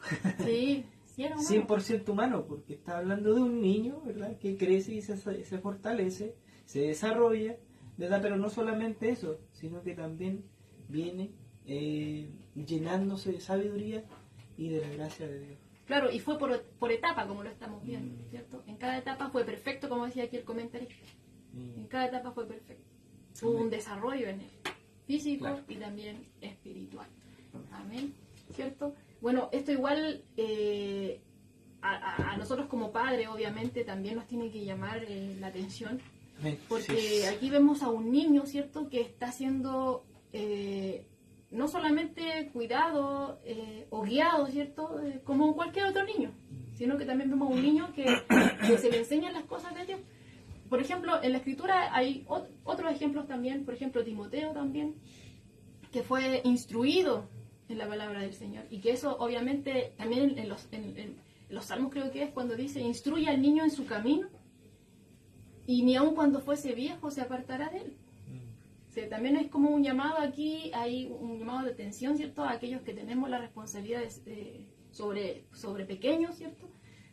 Sí, sí era humano. 100% humano, porque está hablando de un niño, ¿verdad? Que crece y se fortalece, se desarrolla, ¿verdad? Pero no solamente eso, sino que también viene llenándose de sabiduría y de la gracia de Dios. Claro, y fue por etapa, como lo estamos viendo, ¿cierto? En cada etapa fue perfecto, como decía aquí el comentarista. En cada etapa fue perfecto. Hubo un desarrollo en él, físico Claro. y también espiritual. Amén, ¿cierto? Bueno, esto igual a nosotros como padres, obviamente, también nos tiene que llamar la atención, Amén. porque Sí. aquí vemos a un niño, ¿cierto?, que está siendo no solamente cuidado o guiado, ¿cierto?, como cualquier otro niño, sino que también vemos a un niño que se le enseñan las cosas de Dios. Por ejemplo, en la Escritura hay otros ejemplos también, por ejemplo, Timoteo también, que fue instruido en la palabra del Señor, y que eso obviamente también en los Salmos creo que es cuando dice, instruye al niño en su camino, y ni aun cuando fuese viejo se apartará de él. O sea, también es como un llamado aquí, hay un llamado de atención, ¿cierto?, a aquellos que tenemos la responsabilidad sobre pequeños, ¿cierto?,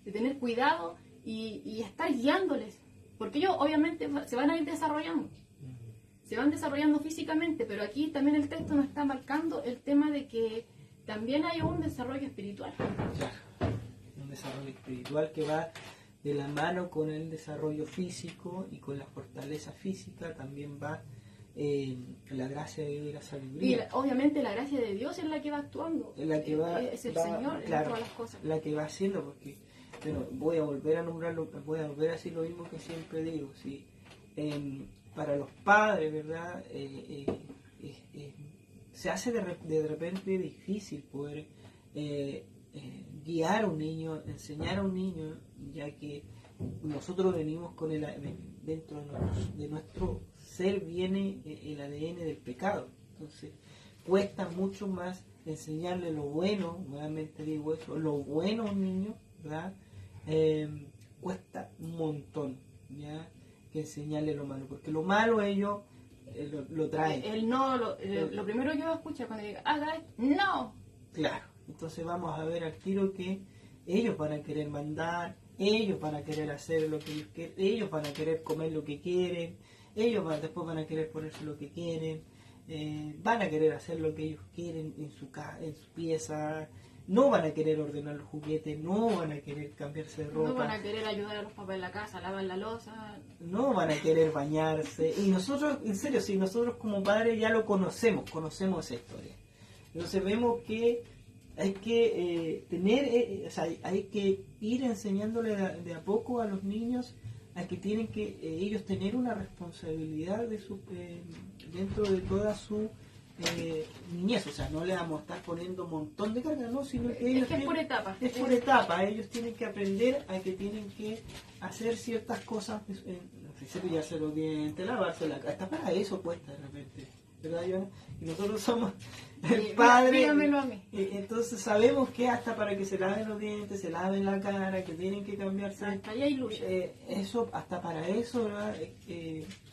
de tener cuidado y estar guiándoles, porque ellos obviamente se van a ir desarrollando, se van desarrollando físicamente, pero aquí también el texto nos está marcando el tema de que también hay un desarrollo espiritual. Claro, un desarrollo espiritual que va de la mano con el desarrollo físico y con la fortaleza física también va la gracia de Dios y la Y sabiduría. obviamente la gracia de Dios es la que va actuando, Es la que va, es el va- Señor en claro, todas las cosas. la que va haciendo, porque bueno, voy a volver a nombrarlo, voy a volver a decir lo mismo que siempre digo, ¿sí? Para los padres, ¿verdad? Se hace de repente difícil poder guiar a un niño, enseñar a un niño, ya que nosotros venimos con dentro de nuestro ser viene el ADN del pecado. Entonces cuesta mucho más enseñarle lo bueno, nuevamente digo eso, lo bueno a un niño, ¿verdad? Cuesta un montón, ¿ya? Que enseñarle lo malo, porque lo malo ellos lo traen. El no, lo primero que yo escucho cuando diga, haga esto, no. Claro, entonces vamos a ver al tiro que ellos van a querer mandar, ellos van a querer hacer lo que ellos quieren, ellos van a querer comer lo que quieren, después van a querer ponerse lo que quieren, van a querer hacer lo que ellos quieren en su pieza, no van a querer ordenar los juguetes, no van a querer cambiarse de ropa, No van a querer ayudar a los papás en la casa, lavar la loza. no van a querer bañarse. Y nosotros, en serio, si nosotros como padres ya lo conocemos esa historia. Entonces vemos que hay que hay que ir enseñándole de a poco a los niños a que tienen que ellos tener una responsabilidad dentro de toda su niñez. O sea, no le vamos a estar poniendo un montón de carga, no, sino que ellos Es por etapas. es por etapa. Ellos tienen que aprender a que tienen que hacer ciertas cosas, cepillarse los dientes, lavarse la cara. Hasta para eso cuesta de repente, ¿verdad, Joana? Y nosotros somos el padre. Dígamelo a mí. Entonces sabemos que hasta para que se laven los dientes, se laven la cara, que tienen que cambiarse. Hasta ahí hay lucha. Eso, hasta para eso, ¿verdad?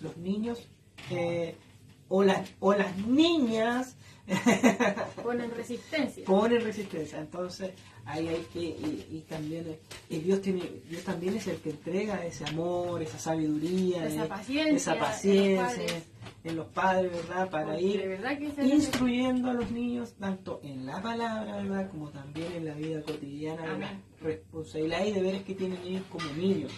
Los niños o las niñas Ponen resistencia. ponen resistencia. Entonces ahí hay que y también Dios también es el que entrega ese amor, esa sabiduría, Esa paciencia en los padres, ¿verdad? Para Porque ir de verdad que instruyendo a los niños tanto en la palabra, ¿verdad? Como también en la vida cotidiana, de la Amén. responsabilidad y deberes que tienen ellos como niños.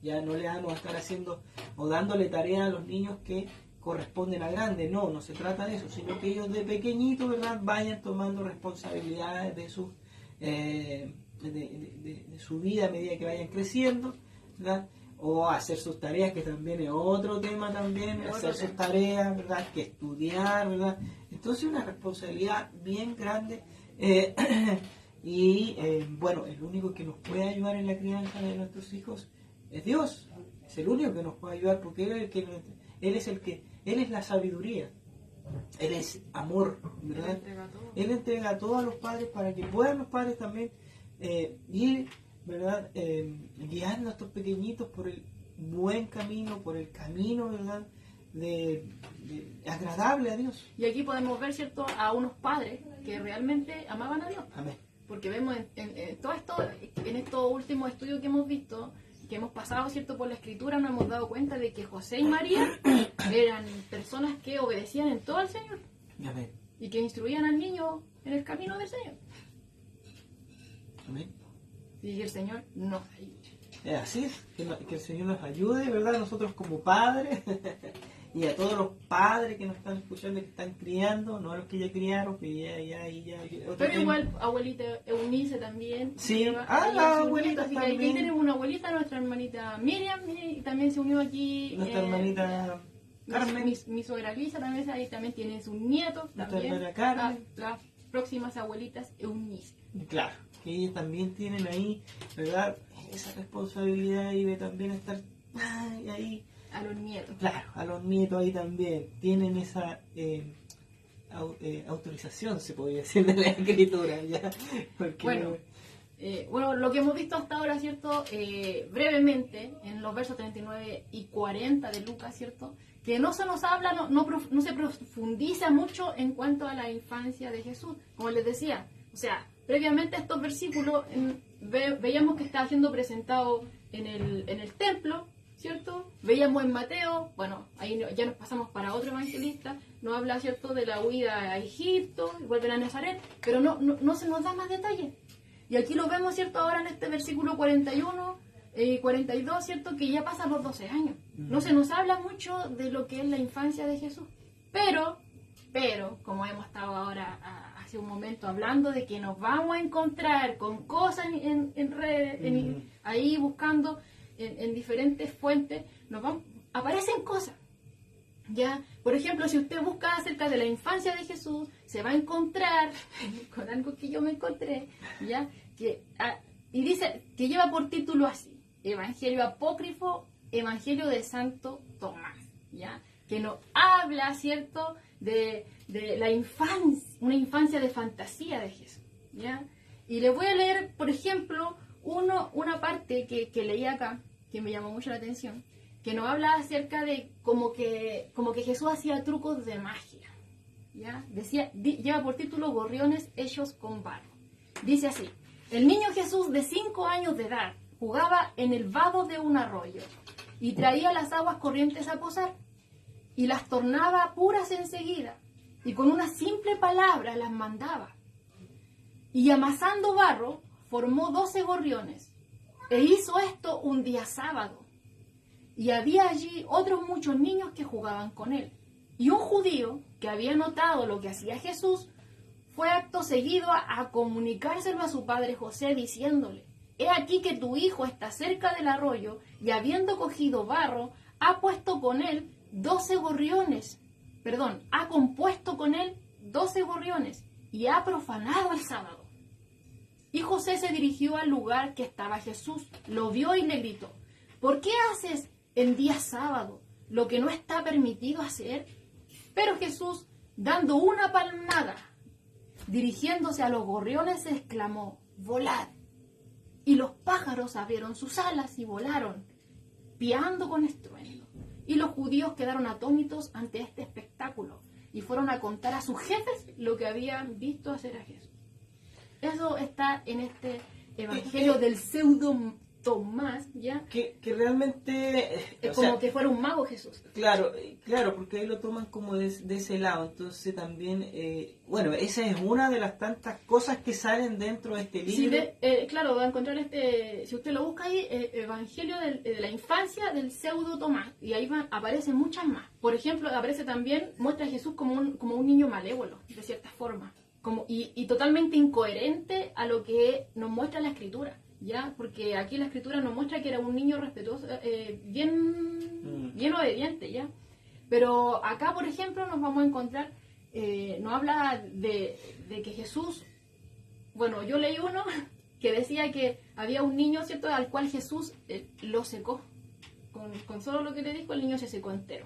Ya no le vamos a estar haciendo o dándole tarea a los niños que corresponden a grandes, no se trata de eso, sino que ellos de pequeñitos, ¿verdad?, vayan tomando responsabilidades de sus de su vida a medida que vayan creciendo, ¿verdad? O hacer sus tareas, que también es otro tema también, hacer sus tareas, ¿verdad?, que estudiar, ¿verdad? Entonces una responsabilidad bien grande bueno, el único que nos puede ayudar en la crianza de nuestros hijos es Dios. Es el único que nos puede ayudar porque Él es la sabiduría. Él es amor, ¿verdad? Él entrega todo a los padres para que puedan los padres también ir, ¿verdad? Guiando a estos pequeñitos por el buen camino, por el camino, ¿verdad? Agradable a Dios. Y aquí podemos ver, ¿cierto?, a unos padres que realmente amaban a Dios. Amén. Porque vemos en todo esto, en estos últimos estudios que hemos visto, que hemos pasado, ¿cierto?, por la Escritura, nos hemos dado cuenta de que José y María eran personas que obedecían en todo al Señor. Amén. Y que instruían al niño en el camino del Señor. Amén. Y el Señor nos ayude. Así es, que el Señor nos ayude, ¿verdad? Nosotros como padres y a todos los padres que nos están escuchando, que están criando, no a los que ya criaron, que ya. Pero igual, abuelita Eunice también. Sí, la abuelita así también. que aquí tenemos una abuelita, nuestra hermanita Miriam, y también se unió aquí. Nuestra hermanita Carmen. Mi suegra Lisa también, ahí también tiene sus nietos. Nuestra también, hermana Carmen. Las próximas abuelitas Eunice. Claro, que ellas también tienen ahí, ¿verdad? Esa responsabilidad y de también estar ahí. A los nietos. Claro, a los nietos ahí también. Tienen esa autorización, se podría decir, de la escritura. ¿Ya? Porque, bueno, lo que hemos visto hasta ahora, ¿cierto? Brevemente, en los versos 39 y 40 de Lucas, ¿cierto? Que no se nos habla, no se profundiza mucho en cuanto a la infancia de Jesús. Como les decía, o sea, previamente a estos versículos veíamos que estaba siendo presentado en el templo, ¿cierto? Veíamos en Mateo, bueno, ahí ya nos pasamos para otro evangelista, nos habla, ¿cierto?, de la huida a Egipto, y vuelven a Nazaret, pero no se nos da más detalles. Y aquí lo vemos, ¿cierto?, ahora en este versículo 41, 42, ¿cierto?, que ya pasan los 12 años. No se nos habla mucho de lo que es la infancia de Jesús. Pero, como hemos estado ahora hace un momento hablando de que nos vamos a encontrar con cosas en redes, ahí buscando en diferentes fuentes, aparecen cosas. ¿Ya? Por ejemplo, si usted busca acerca de la infancia de Jesús, se va a encontrar con algo que yo me encontré, ¿ya? Y dice que lleva por título así: Evangelio Apócrifo, Evangelio de Santo Tomás, ¿ya? Que nos habla, ¿cierto?, de la infancia, una infancia de fantasía de Jesús, ¿ya? Y les voy a leer, por ejemplo, una parte que leí acá, que me llamó mucho la atención, que nos habla acerca de como que Jesús hacía trucos de magia, ¿ya? Lleva por título Gorriones hechos con barro. Dice así: el niño Jesús de 5 años de edad jugaba en el vado de un arroyo y traía las aguas corrientes a posar y las tornaba puras enseguida, y con una simple palabra las mandaba. Y amasando barro formó 12 gorriones, e hizo esto un día sábado. Y había allí otros muchos niños que jugaban con él. Y un judío, que había notado lo que hacía Jesús, fue acto seguido a comunicárselo a su padre José, diciéndole: he aquí que tu hijo está cerca del arroyo, y habiendo cogido barro, ha compuesto con él 12 gorriones, y ha profanado el sábado. Y José se dirigió al lugar que estaba Jesús, lo vio y le gritó: ¿por qué haces en día sábado lo que no está permitido hacer? Pero Jesús, dando una palmada, dirigiéndose a los gorriones, exclamó: volad. Y los pájaros abrieron sus alas y volaron, piando con estruendo. Y los judíos quedaron atónitos ante este espectáculo y fueron a contar a sus jefes lo que habían visto hacer a Jesús. Eso está en este evangelio del pseudo Tomás, ¿ya? Que realmente... Es como que fuera un mago Jesús. Claro, porque ahí lo toman como de ese lado. Entonces también, esa es una de las tantas cosas que salen dentro de este libro. Sí, claro, va a encontrar si usted lo busca ahí, Evangelio de la infancia del pseudo Tomás, y ahí aparecen muchas más. Por ejemplo, muestra a Jesús como un niño malévolo, de cierta forma, y totalmente incoherente a lo que nos muestra la Escritura. ¿Ya? Porque aquí la Escritura nos muestra que era un niño respetuoso, bien obediente, ¿ya? Pero acá, por ejemplo, nos vamos a encontrar nos habla de que Jesús, bueno, yo leí uno que decía que había un niño, ¿cierto?, al cual Jesús lo secó. Con solo lo que le dijo, el niño se secó entero.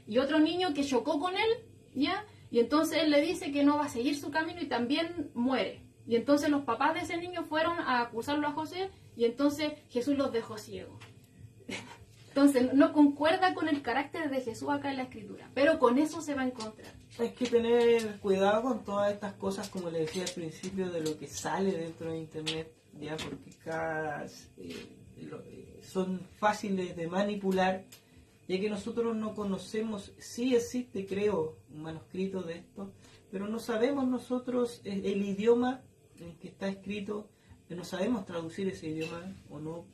Y otro niño que chocó con él, ¿ya? Y entonces él le dice que no va a seguir su camino y también muere. Y entonces los papás de ese niño fueron a acusarlo a José y entonces Jesús los dejó ciegos. Entonces no concuerda con el carácter de Jesús acá en la Escritura, pero con eso se va a encontrar. Hay que tener cuidado con todas estas cosas, como le decía al principio, de lo que sale dentro de Internet, ya, porque son fáciles de manipular, ya que nosotros no conocemos. Sí existe, creo, un manuscrito de esto, pero no sabemos nosotros el idioma en que está escrito, no sabemos traducir ese idioma, o no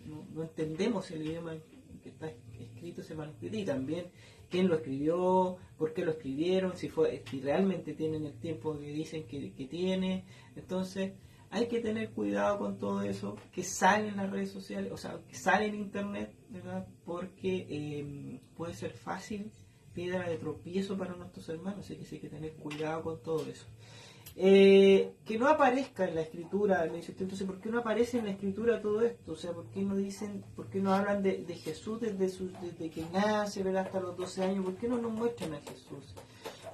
entendemos el idioma en que está escrito ese manuscrito, y también quién lo escribió, por qué lo escribieron, si realmente tienen el tiempo que dicen que tiene. Entonces hay que tener cuidado con todo eso que sale en las redes sociales, o sea, que sale en Internet, ¿verdad? Porque puede ser fácil piedra de tropiezo para nuestros hermanos, así que sí hay que tener cuidado con todo eso. Que no aparezca en la Escritura, le dice, entonces, ¿por qué no aparece en la Escritura todo esto? O sea, ¿por qué no hablan de Jesús desde que nace, ¿verdad?, hasta los 12 años? ¿Por qué no nos muestran a Jesús?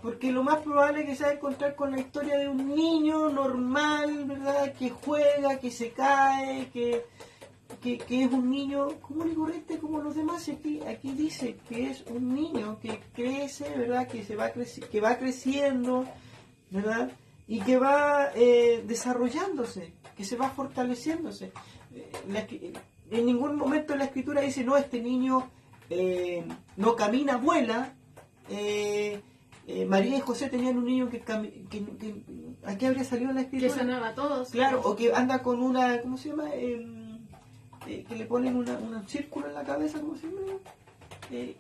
Porque lo más probable es que se va a encontrar con la historia de un niño normal, ¿verdad?, que juega, que se cae, que es un niño común y corriente como los demás. Aquí dice que es un niño que crece, ¿verdad?, que va creciendo, ¿verdad?, y que va desarrollándose, que se va fortaleciéndose. En ningún momento en la Escritura dice, no, este niño no camina, vuela. María y José tenían un niño que aquí habría salido en la Escritura. Que sanaba a todos. Claro, o que anda con una, ¿cómo se llama? Que le ponen un círculo en la cabeza, ¿cómo se llama?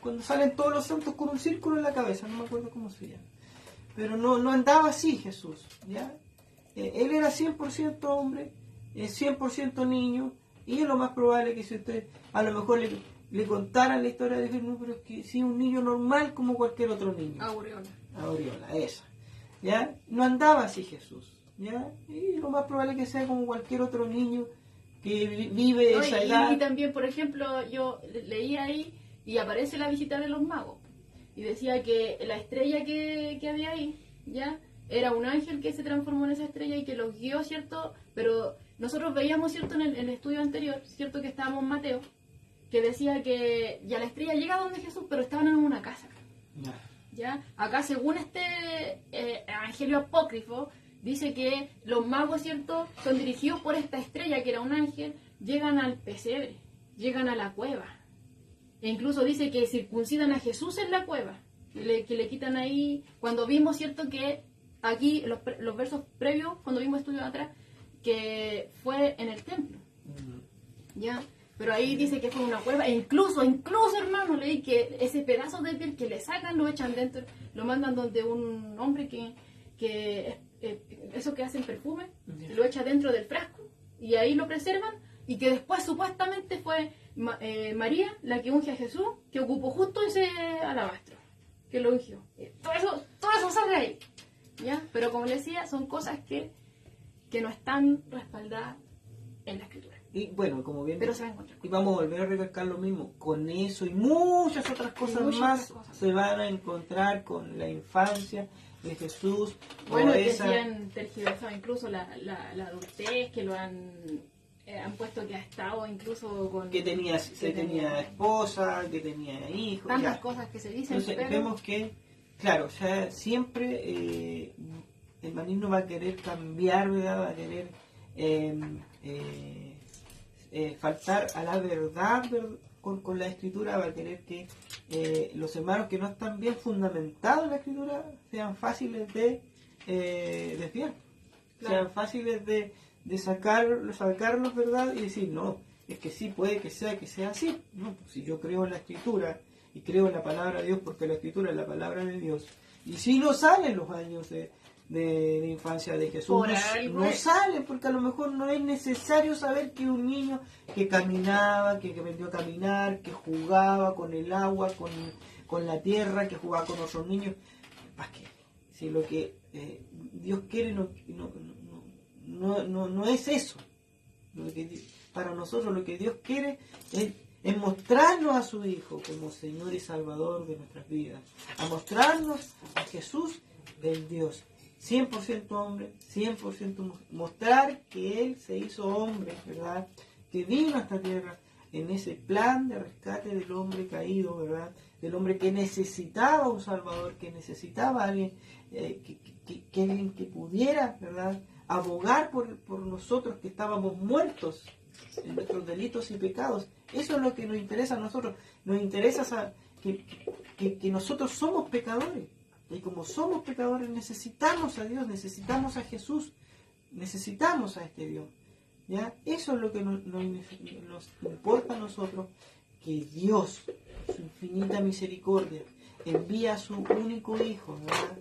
Cuando salen todos los santos con un círculo en la cabeza, no me acuerdo cómo se llama. Pero no andaba así Jesús, ¿ya? Él era 100% hombre, 100% niño, y es lo más probable que si usted a lo mejor le contaran la historia de Jesús, no, pero es que sí, un niño normal como cualquier otro niño. Aureola, esa. ¿Ya? No andaba así Jesús, ¿ya? Y lo más probable que sea como cualquier otro niño que vive esa edad. Y también, por ejemplo, yo leí ahí y aparece la visita de los magos. Y decía que la estrella que había ahí, ¿ya?, era un ángel que se transformó en esa estrella y que los guió, ¿cierto? Pero nosotros veíamos, ¿cierto?, en el estudio anterior, ¿cierto?, que estábamos en Mateo, que decía que ya la estrella llega donde Jesús, pero estaban en una casa. ¿Ya? Acá, según este evangelio apócrifo, dice que los magos, ¿cierto?, son dirigidos por esta estrella, que era un ángel, llegan al pesebre, llegan a la cueva. E incluso dice que circuncidan a Jesús en la cueva, que le quitan ahí, cuando vimos, ¿cierto?, que aquí, los versos previos, cuando vimos estudios atrás, que fue en el templo, ¿ya? Pero ahí dice que fue una cueva, e incluso, hermano, leí que ese pedazo de piel que le sacan, lo echan dentro, lo mandan donde un hombre que eso que hacen perfume, lo echa dentro del frasco, y ahí lo preservan, y que después supuestamente fue María la que unge a Jesús, que ocupó justo ese alabastro, que lo ungió. Todo eso sale ahí, ¿ya? Pero como les decía, son cosas que no están respaldadas en la Escritura. Y bueno, como bien, pero se va a encontrar. Y vamos a volver a recalcar lo mismo, con eso y muchas otras cosas se van a encontrar con la infancia de Jesús. Bueno, que se han tergiversado incluso la adultez, que lo han puesto que ha estado incluso con... Que tenía esposa, que tenía hijos. Tantas cosas que se dicen. Entonces pero... vemos que, claro, o sea, siempre el maligno va a querer cambiar, ¿verdad? Va a querer faltar a la verdad con la Escritura, va a querer que los hermanos que no están bien fundamentados en la Escritura sean fáciles de desviar, sean fáciles de sacarlos, ¿verdad? Y decir, no, es que sí, puede que sea así. No, pues si yo creo en la Escritura y creo en la palabra de Dios, porque la Escritura es la palabra de Dios, y si no salen los años de infancia de Jesús, no salen, porque a lo mejor no es necesario saber que un niño que caminaba, que aprendió a caminar, que jugaba con el agua, con la tierra, que jugaba con otros niños, ¿para qué? si lo que Dios quiere no es eso. Para nosotros lo que Dios quiere es mostrarnos a su Hijo como Señor y Salvador de nuestras vidas, a mostrarnos a Jesús, el Dios 100% hombre, 100% mostrar que Él se hizo hombre, ¿verdad? Que vino a esta tierra en ese plan de rescate del hombre caído, ¿verdad? Del hombre que necesitaba un Salvador, que necesitaba a alguien, alguien que pudiera, ¿verdad? Abogar por nosotros que estábamos muertos en nuestros delitos y pecados. Eso es lo que nos interesa a nosotros. Nos interesa que nosotros somos pecadores. Y como somos pecadores necesitamos a Dios, necesitamos a Jesús, necesitamos a este Dios. ¿Ya? Eso es lo que nos importa a nosotros, que Dios, su infinita misericordia, envía a su único Hijo, ¿verdad?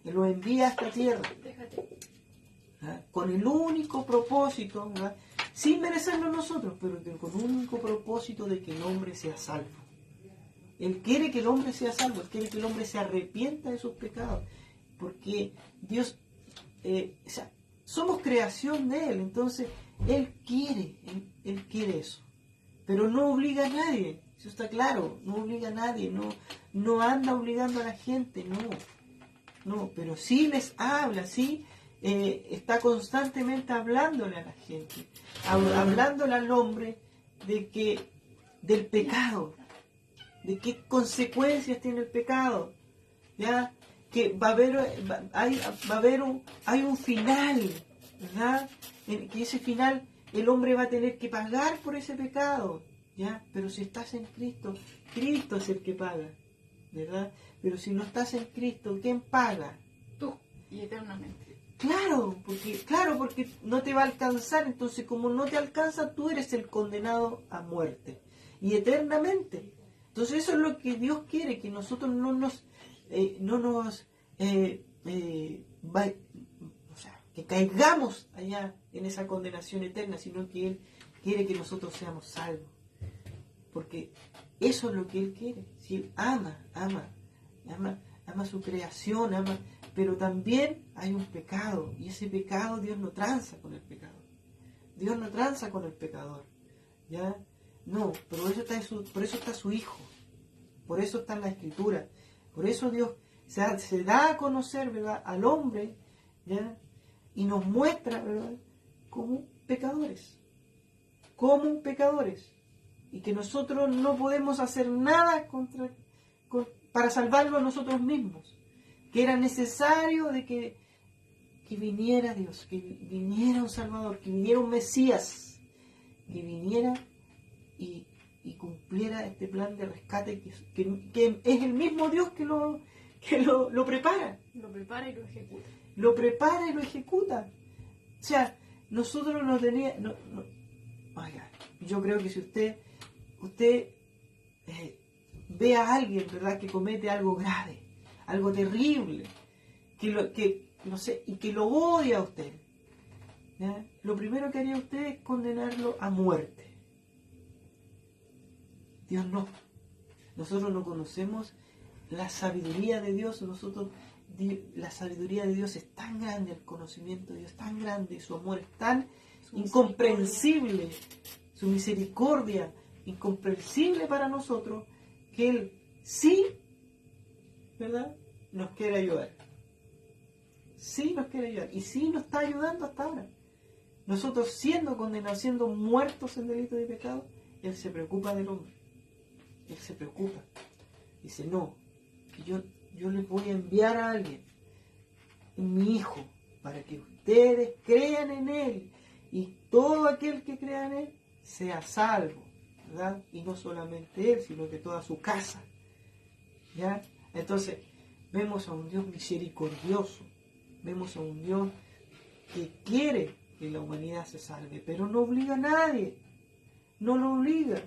Él lo envía a esta tierra, ¿verdad? Con el único propósito, ¿verdad? Sin merecerlo nosotros, pero con el único propósito de que el hombre sea salvo. Él quiere que el hombre sea salvo, Él quiere que el hombre se arrepienta de sus pecados, porque Dios, somos creación de Él, entonces Él quiere eso, pero no obliga a nadie, eso está claro, no obliga a nadie, no anda obligando a la gente, no, pero sí les habla, sí está constantemente hablándole a la gente, hablándole al hombre del pecado, de qué consecuencias tiene el pecado, ya que hay un final, ¿verdad? En que ese final el hombre va a tener que pagar por ese pecado, ya, pero si estás en Cristo, Cristo es el que paga, ¿verdad? Pero si no estás en Cristo, ¿quién paga? Tú, y eternamente. Claro, porque no te va a alcanzar, entonces como no te alcanza, tú eres el condenado a muerte, y eternamente. Entonces eso es lo que Dios quiere, que nosotros que caigamos allá en esa condenación eterna, sino que Él quiere que nosotros seamos salvos. Porque eso es lo que Él quiere. Si Él ama su creación, pero también hay un pecado, y ese pecado Dios no tranza con el pecado. Dios no tranza con el pecador, ¿ya? No, pero por eso está su Hijo, por eso está en la Escritura, por eso Dios se da a conocer, ¿verdad?, al hombre, ¿ya?, y nos muestra, ¿verdad?, como pecadores, y que nosotros no podemos hacer nada para salvarlo a nosotros mismos, que era necesario de que viniera Dios, que viniera un Salvador, que viniera un Mesías, que viniera y cumpliera este plan de rescate que es el mismo Dios que lo prepara. Lo prepara y lo ejecuta. Lo prepara y lo ejecuta. O sea, nosotros no teníamos... Oiga, yo creo que si usted ve a alguien, ¿verdad?, que comete algo grave, algo terrible, y que lo odia a usted, ¿ya?, lo primero que haría usted es condenarlo a muerte. Dios no. Nosotros no conocemos la sabiduría de Dios. La sabiduría de Dios es tan grande, el conocimiento de Dios es tan grande, su amor es tan incomprensible, su misericordia incomprensible para nosotros, que Él sí, ¿verdad?, nos quiere ayudar. Sí nos quiere ayudar. Y sí nos está ayudando hasta ahora. Nosotros siendo condenados, siendo muertos en delito y pecado, Él se preocupa del hombre. Él se preocupa. Dice, no, que yo les voy a enviar a alguien, mi Hijo, para que ustedes crean en Él, y todo aquel que crea en Él sea salvo, ¿verdad? Y no solamente Él, sino que toda su casa, ¿ya? Entonces, vemos a un Dios misericordioso, vemos a un Dios que quiere que la humanidad se salve, pero no obliga a nadie, no lo obliga.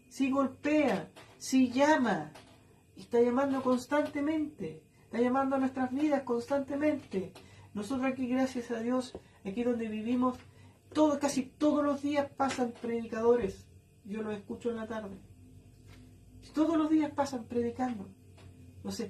Si golpea, si llama, está llamando constantemente, está llamando a nuestras vidas constantemente. Nosotros aquí, gracias a Dios, aquí donde vivimos, casi todos los días pasan predicadores. Yo los escucho en la tarde. Todos los días pasan predicando. Entonces,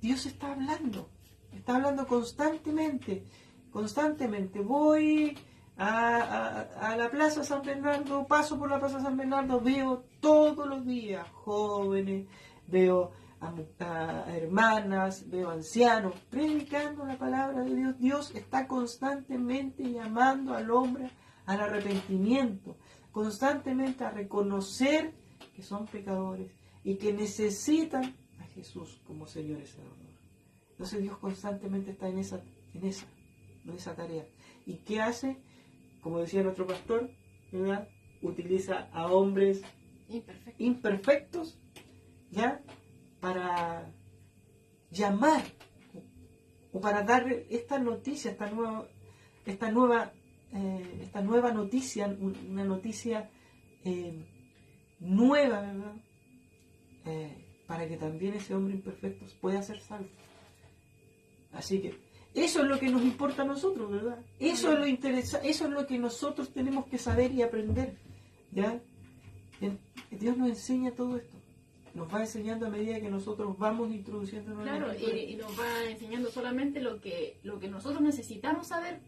Dios está hablando. Está hablando constantemente, constantemente. Voy a la Plaza San Bernardo, paso por la Plaza San Bernardo, veo todos los días jóvenes, veo a hermanas, veo ancianos, predicando la palabra de Dios. Dios está constantemente llamando al hombre al arrepentimiento, constantemente a reconocer que son pecadores y que necesitan a Jesús como Señor y Salvador. Entonces Dios constantemente está en esa tarea. ¿Y qué hace? Como decía el otro pastor, ¿verdad? Utiliza a hombres imperfectos, ¿ya? Para llamar o para dar esta noticia, esta nueva noticia, una noticia nueva, ¿verdad? Para que también ese hombre imperfecto pueda ser salvo. Así que eso es lo que nos importa a nosotros, ¿verdad? Eso es lo que nosotros tenemos que saber y aprender, ¿ya? Dios nos enseña todo esto. Nos va enseñando a medida que nosotros vamos introduciendo en Claro, y nos va enseñando solamente lo que nosotros necesitamos saber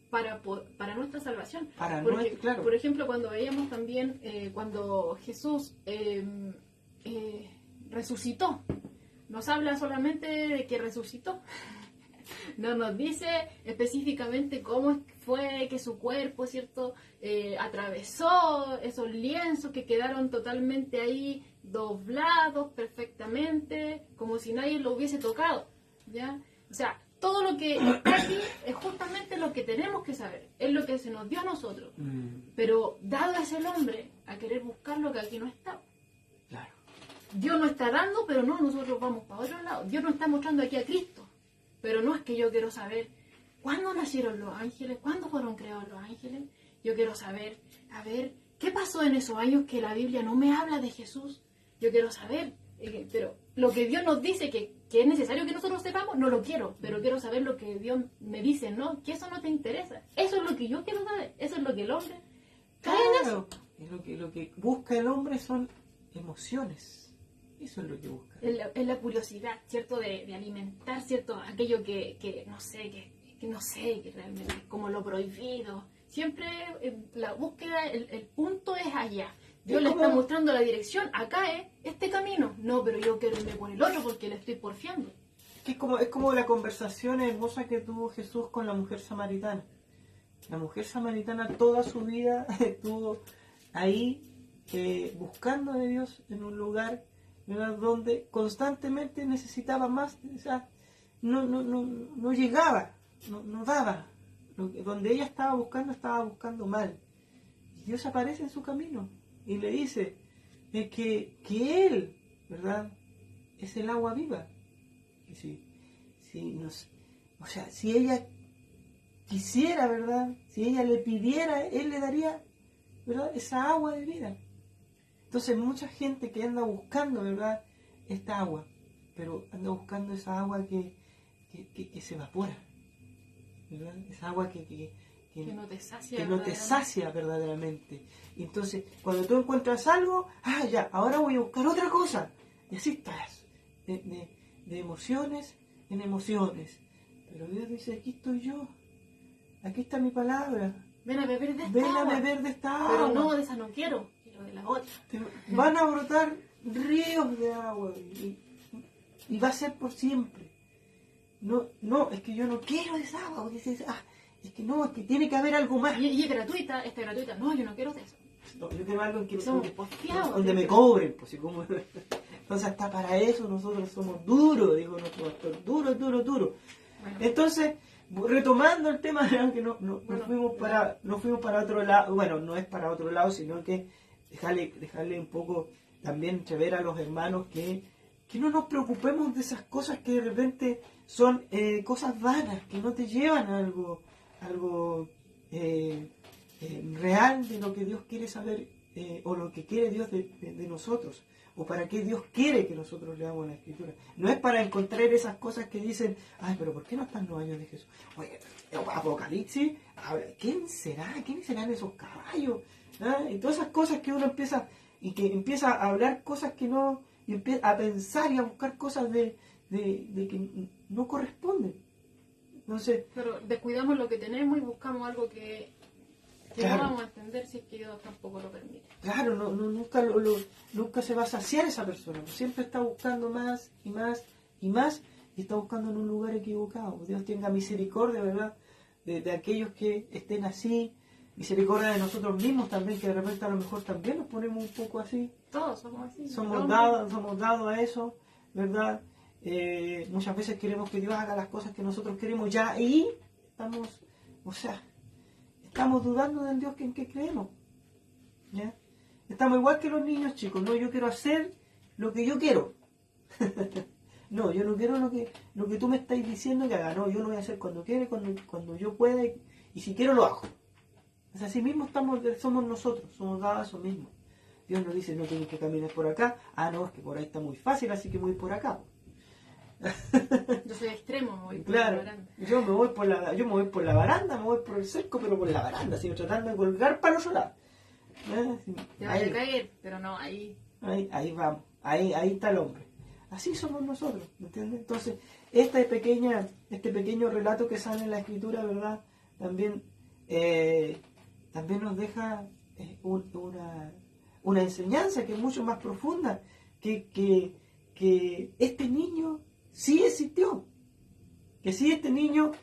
para nuestra salvación. Claro. Por ejemplo, cuando veíamos también, cuando Jesús resucitó, nos habla solamente de que resucitó. No nos dice específicamente cómo fue que su cuerpo, ¿cierto?, atravesó esos lienzos que quedaron totalmente ahí doblados perfectamente, como si nadie lo hubiese tocado, ¿ya? O sea, todo lo que está aquí es justamente lo que tenemos que saber, es lo que se nos dio a nosotros. Pero dado es el hombre a querer buscar lo que aquí no está. Claro. Dios nos está dando, pero no, nosotros vamos para otro lado. Dios nos está mostrando aquí a Cristo. Pero no es que yo quiero saber cuándo nacieron los ángeles, cuándo fueron creados los ángeles. Yo quiero saber, a ver, ¿qué pasó en esos años que la Biblia no me habla de Jesús? Yo quiero saber, pero lo que Dios nos dice que es necesario que nosotros sepamos, no lo quiero, pero quiero saber lo que Dios me dice, ¿no? Que eso no te interesa. Eso es lo que yo quiero saber, eso es lo que el hombre cae en eso. Lo que busca el hombre son emociones. Eso es lo que busca. Es la curiosidad, ¿cierto? De alimentar, ¿cierto? Aquello que no sé, que realmente es como lo prohibido. Siempre la búsqueda, el punto es allá. Dios le está mostrando la dirección. Acá es este camino. No, pero yo quiero irme por el otro porque le estoy porfiando. Es como la conversación hermosa que tuvo Jesús con la mujer samaritana. La mujer samaritana toda su vida estuvo ahí buscando de Dios en un lugar, ¿verdad?, donde constantemente necesitaba más, o sea, no llegaba, no daba. Donde ella estaba buscando mal. Y Dios aparece en su camino y le dice que Él, ¿verdad?, es el agua viva. Y si ella quisiera, ¿verdad?, si ella le pidiera, Él le daría, ¿verdad?, esa agua de vida. Entonces mucha gente que anda buscando, ¿verdad?, esta agua, pero anda buscando esa agua que se evapora, ¿verdad? Esa agua que no te sacia verdaderamente. Y entonces, cuando tú encuentras algo, ahora voy a buscar otra cosa. Y así estás, de emociones en emociones. Pero Dios dice, aquí estoy yo, aquí está mi palabra. Ven a beber de esta agua. Pero no, de esa no quiero de la otra. Van a brotar ríos de agua y va a ser por siempre. No, es que yo no quiero esa agua, porque es que no, es que tiene que haber algo más. Y es gratuita, está gratuita. No, yo no quiero de eso. No, yo quiero algo donde me cobren, pues, como... Entonces hasta para eso nosotros somos duros, digo nuestro pastor, duro. Bueno. Entonces, retomando el tema, que nos fuimos para otro lado. Bueno, no es para otro lado, sino que dejarle un poco también entrever a los hermanos que no nos preocupemos de esas cosas que de repente son cosas vanas, que no te llevan a algo real de lo que Dios quiere saber o lo que quiere Dios de nosotros, o para qué Dios quiere que nosotros leamos la Escritura. No es para encontrar esas cosas que dicen, pero ¿por qué no están los años de Jesús? Oye, Apocalipsis, ¿quién serán esos caballos? Y todas esas cosas que uno empieza a hablar cosas que no y empieza a pensar y a buscar cosas de que no corresponden. Entonces, pero descuidamos lo que tenemos y buscamos algo que claro, no vamos a entender si es que Dios tampoco lo permite. claro, nunca se va a saciar esa persona, siempre está buscando más y más y más, y está buscando en un lugar equivocado. Dios tenga misericordia, ¿verdad?, de aquellos que estén así, misericordia de nosotros mismos también, que de repente a lo mejor también nos ponemos un poco así. Todos somos así. Somos dados a eso, ¿verdad? Muchas veces queremos que Dios haga las cosas que nosotros queremos ya, y estamos dudando del Dios en que creemos, ¿ya? Estamos igual que los niños chicos, no, yo quiero hacer lo que yo quiero. No, yo no quiero lo que tú me estás diciendo que haga, no, yo lo voy a hacer cuando quiera, cuando yo pueda, y si quiero lo hago. Es así mismo somos nosotros, somos dados a eso mismo. Dios nos dice, no tienes que caminar por acá, no, es que por ahí está muy fácil, así que voy por acá. Yo soy extremo, me voy por Claro, la baranda. yo me voy por la baranda, me voy por el cerco, pero por la baranda, sigo tratando de colgar para el otro lado. Sí, Te vaya a caer, pero no, ahí. ahí vamos, ahí está el hombre. Así somos nosotros, ¿me entiendes? Entonces, este pequeño relato que sale en la Escritura, ¿verdad? También nos deja una enseñanza que es mucho más profunda, que este niño sí existió, que sí este niño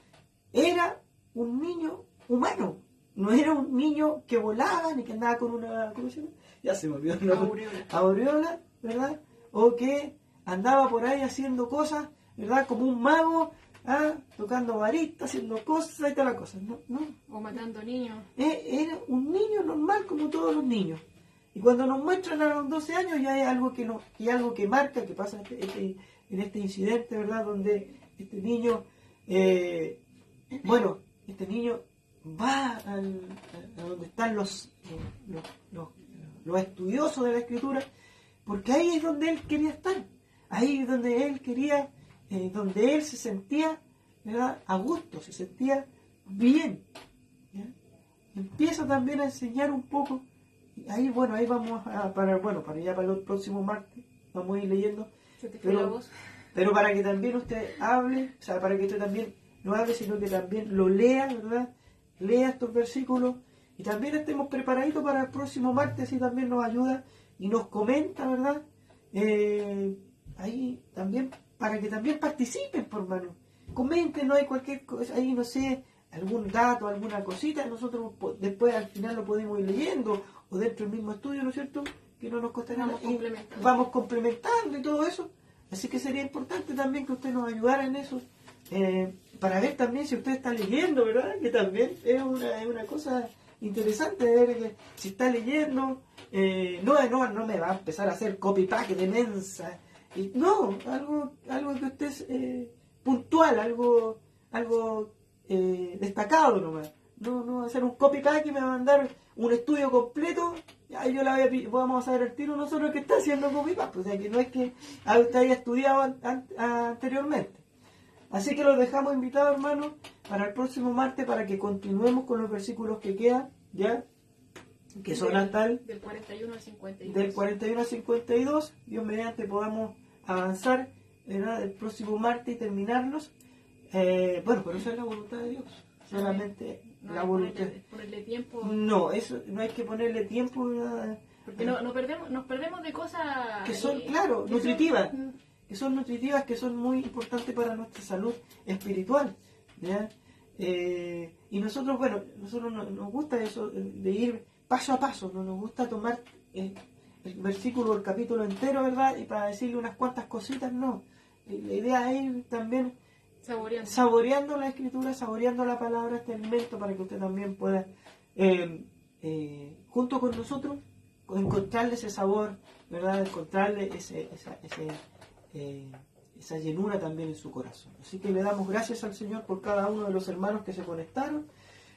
era un niño humano, no era un niño que volaba ni que andaba con una, ¿cómo se llama? Ya se me olvidó el nombre. Aureola, ¿verdad? O que andaba por ahí haciendo cosas, ¿verdad? Como un mago, tocando varitas, haciendo cosas y todas las cosas. No. O matando niños. Era un niño normal como todos los niños. Y cuando nos muestran a los 12 años ya hay algo que marca, que pasa en este incidente, ¿verdad? Donde este niño, este niño va a donde están los estudiosos de la Escritura, porque ahí es donde él quería estar, ahí es donde él quería, donde él se sentía, ¿verdad?, a gusto, se sentía bien, ¿ya? Empieza también a enseñar un poco, ahí vamos para el próximo martes, vamos a ir leyendo, pero para que también usted hable, o sea, para que usted también no hable, sino que también lo lea, ¿verdad?, lea estos versículos, y también estemos preparaditos para el próximo martes, y también nos ayuda y nos comenta, ¿verdad? Ahí también, para que también participen, por mano. Comenten, no hay cualquier cosa, ahí no sé, algún dato, alguna cosita, nosotros después al final lo podemos ir leyendo, o dentro del mismo estudio, ¿no es cierto? Que no nos costará nada. Vamos complementando y todo eso. Así que sería importante también que usted nos ayudara en eso. Para ver también si usted está leyendo, ¿verdad? Que también es una cosa interesante de ver que si está leyendo, no me va a empezar a hacer copy-paste de mensa. No, algo que usted es puntual, algo destacado nomás. No hacer un copy-paste y me va a mandar un estudio completo. Ya yo vamos a saber el tiro nosotros que está haciendo copy-paste. O sea que no es que usted haya estudiado anteriormente. Así que los dejamos invitados, hermanos, para el próximo martes, para que continuemos con los versículos que quedan, ¿ya? Que son hasta del 41 al 52. Del 41 al 52, Dios mediante podamos avanzar, ¿verdad?, el próximo martes y terminarlos. Pero esa es la voluntad de Dios, solamente no la voluntad. Ponerle tiempo. No, eso no hay que ponerle tiempo, ¿verdad? Porque nos perdemos de cosas que son, nutritivas. Que son nutritivas, que son muy importantes para nuestra salud espiritual, ¿ya? Y nosotros nos gusta eso de ir paso a paso, no nos gusta tomar el versículo, el capítulo entero, ¿verdad?, y para decirle unas cuantas cositas, no. La idea es ir también saboreando la Escritura, saboreando la palabra, este alimento, para que usted también pueda, junto con nosotros, encontrarle ese sabor, ¿verdad?, encontrarle esa llenura también en su corazón. Así que le damos gracias al Señor por cada uno de los hermanos que se conectaron,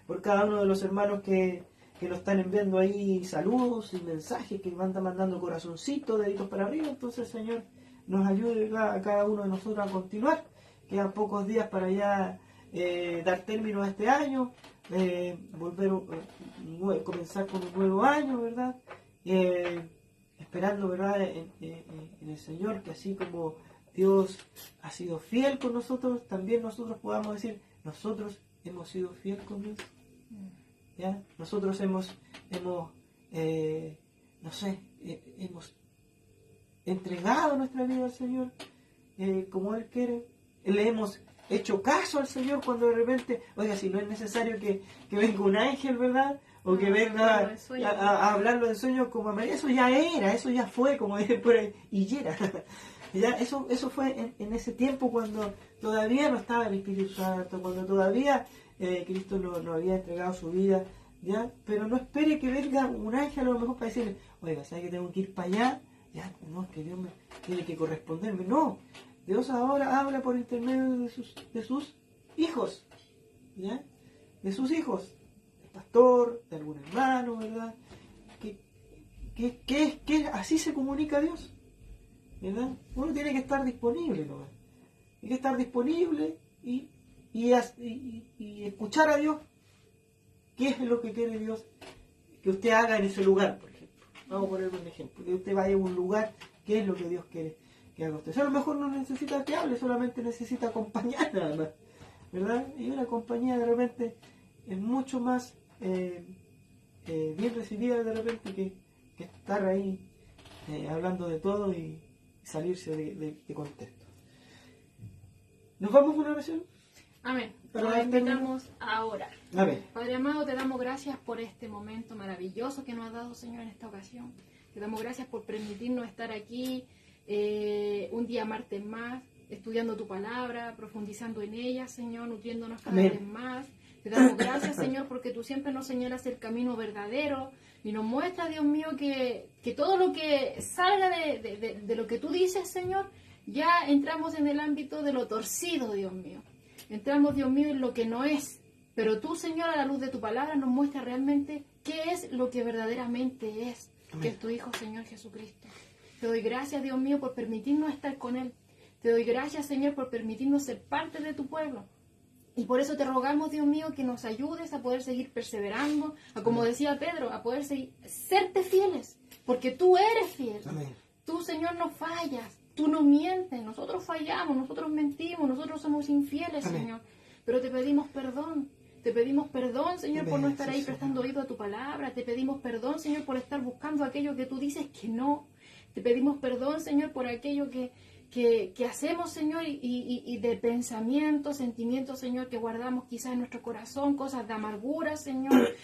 por cada uno de los hermanos que nos están enviando ahí saludos y mensajes, que van mandando corazoncitos, deditos para arriba. Entonces el Señor nos ayude a cada uno de nosotros a continuar. Quedan pocos días para ya dar término a este año, comenzar con un nuevo año, ¿verdad? esperando, ¿verdad?, en el Señor, que así como Dios ha sido fiel con nosotros, también nosotros podamos decir, nosotros hemos sido fieles con Dios. ¿Ya? Nosotros hemos entregado nuestra vida al Señor como Él quiere. Le hemos hecho caso al Señor cuando de repente, oiga, si no es necesario que venga un ángel, ¿verdad? O que venga a hablarlo del sueño como a María. Eso ya era, eso ya fue, como dije por ahí, y ya era. Ya, eso fue en ese tiempo cuando todavía no estaba el Espíritu Santo, cuando todavía Cristo no había entregado su vida, ¿ya? Pero no espere que venga un ángel a lo mejor para decirle, oiga, ¿sabes que tengo que ir para allá? Ya, no, es que Dios me tiene que corresponderme. No, Dios ahora habla por intermedio de sus hijos, ¿ya? De sus hijos, del pastor, de algún hermano, ¿verdad? Que así se comunica Dios, ¿verdad? Uno tiene que estar disponible, ¿no? Tiene que estar disponible y escuchar a Dios. ¿Qué es lo que quiere Dios que usted haga en ese lugar, por ejemplo? Vamos a poner un ejemplo. Que usted vaya a un lugar, ¿qué es lo que Dios quiere que haga usted? A lo mejor no necesita que hable, solamente necesita acompañar nada más, ¿verdad? Y una compañía de repente es mucho más bien recibida de repente que estar ahí hablando de todo y salirse de contexto. ¿Nos vamos a una oración? Amén. Nos invitamos a orar. Amén. Padre amado, te damos gracias por este momento maravilloso que nos has dado, Señor, en esta ocasión. Te damos gracias por permitirnos estar aquí un día martes más, estudiando tu palabra, profundizando en ella, Señor, nutriéndonos cada vez más. Te damos gracias, Señor, porque tú siempre nos señalas el camino verdadero y nos muestra, Dios mío, que todo lo que salga de lo que tú dices, Señor, ya entramos en el ámbito de lo torcido, Dios mío. Entramos, Dios mío, en lo que no es. Pero tú, Señor, a la luz de tu palabra, nos muestra realmente qué es lo que verdaderamente es, que es tu Hijo, Señor Jesucristo. Te doy gracias, Dios mío, por permitirnos estar con Él. Te doy gracias, Señor, por permitirnos ser parte de tu pueblo. Y por eso te rogamos, Dios mío, que nos ayudes a poder seguir perseverando, a, como decía Pedro, a poder serte fieles, porque tú eres fiel. Amén. Tú, Señor, no fallas. Tú no mientes, nosotros fallamos, nosotros mentimos, nosotros somos infieles, Amén. Señor. Pero te pedimos perdón, Señor, Amén. por no estar ahí Sí, prestando oído a tu palabra. Te pedimos perdón, Señor, por estar buscando aquello que tú dices que no. Te pedimos perdón, Señor, por aquello que hacemos, Señor, y de pensamientos, sentimientos, Señor, que guardamos quizás en nuestro corazón, cosas de amargura, Señor,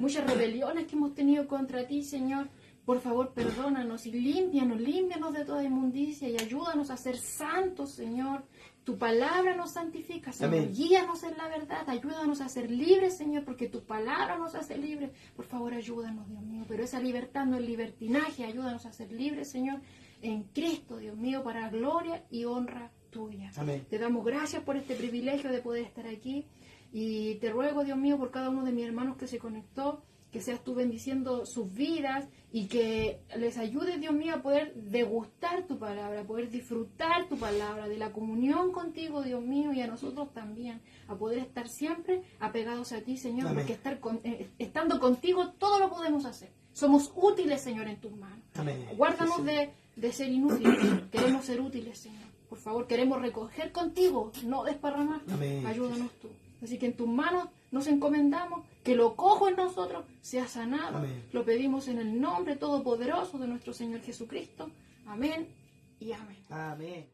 muchas rebeliones que hemos tenido contra ti, Señor. Por favor, perdónanos y límpianos de toda inmundicia y ayúdanos a ser santos, Señor. Tu palabra nos santifica, Señor. Amén. Guíanos en la verdad, ayúdanos a ser libres, Señor, porque tu palabra nos hace libres. Por favor, ayúdanos, Dios mío. Pero esa libertad no es libertinaje, ayúdanos a ser libres, Señor, en Cristo, Dios mío, para gloria y honra tuya. Amén. Te damos gracias por este privilegio de poder estar aquí y te ruego, Dios mío, por cada uno de mis hermanos que se conectó, que seas tú bendiciendo sus vidas y que les ayudes, Dios mío, a poder degustar tu palabra, a poder disfrutar tu palabra, de la comunión contigo, Dios mío, y a nosotros también, a poder estar siempre apegados a ti, Señor, Amén. porque estando contigo todo lo podemos hacer. Somos útiles, Señor, en tus manos. Amén. Guárdanos Sí, de ser inútiles. Queremos ser útiles, Señor. Por favor, queremos recoger contigo, no desparramar. Amén. Ayúdanos tú. Así que en tus manos nos encomendamos, que lo cojo en nosotros sea sanado. Amén. Lo pedimos en el nombre todopoderoso de nuestro Señor Jesucristo. Amén y amén. Amén.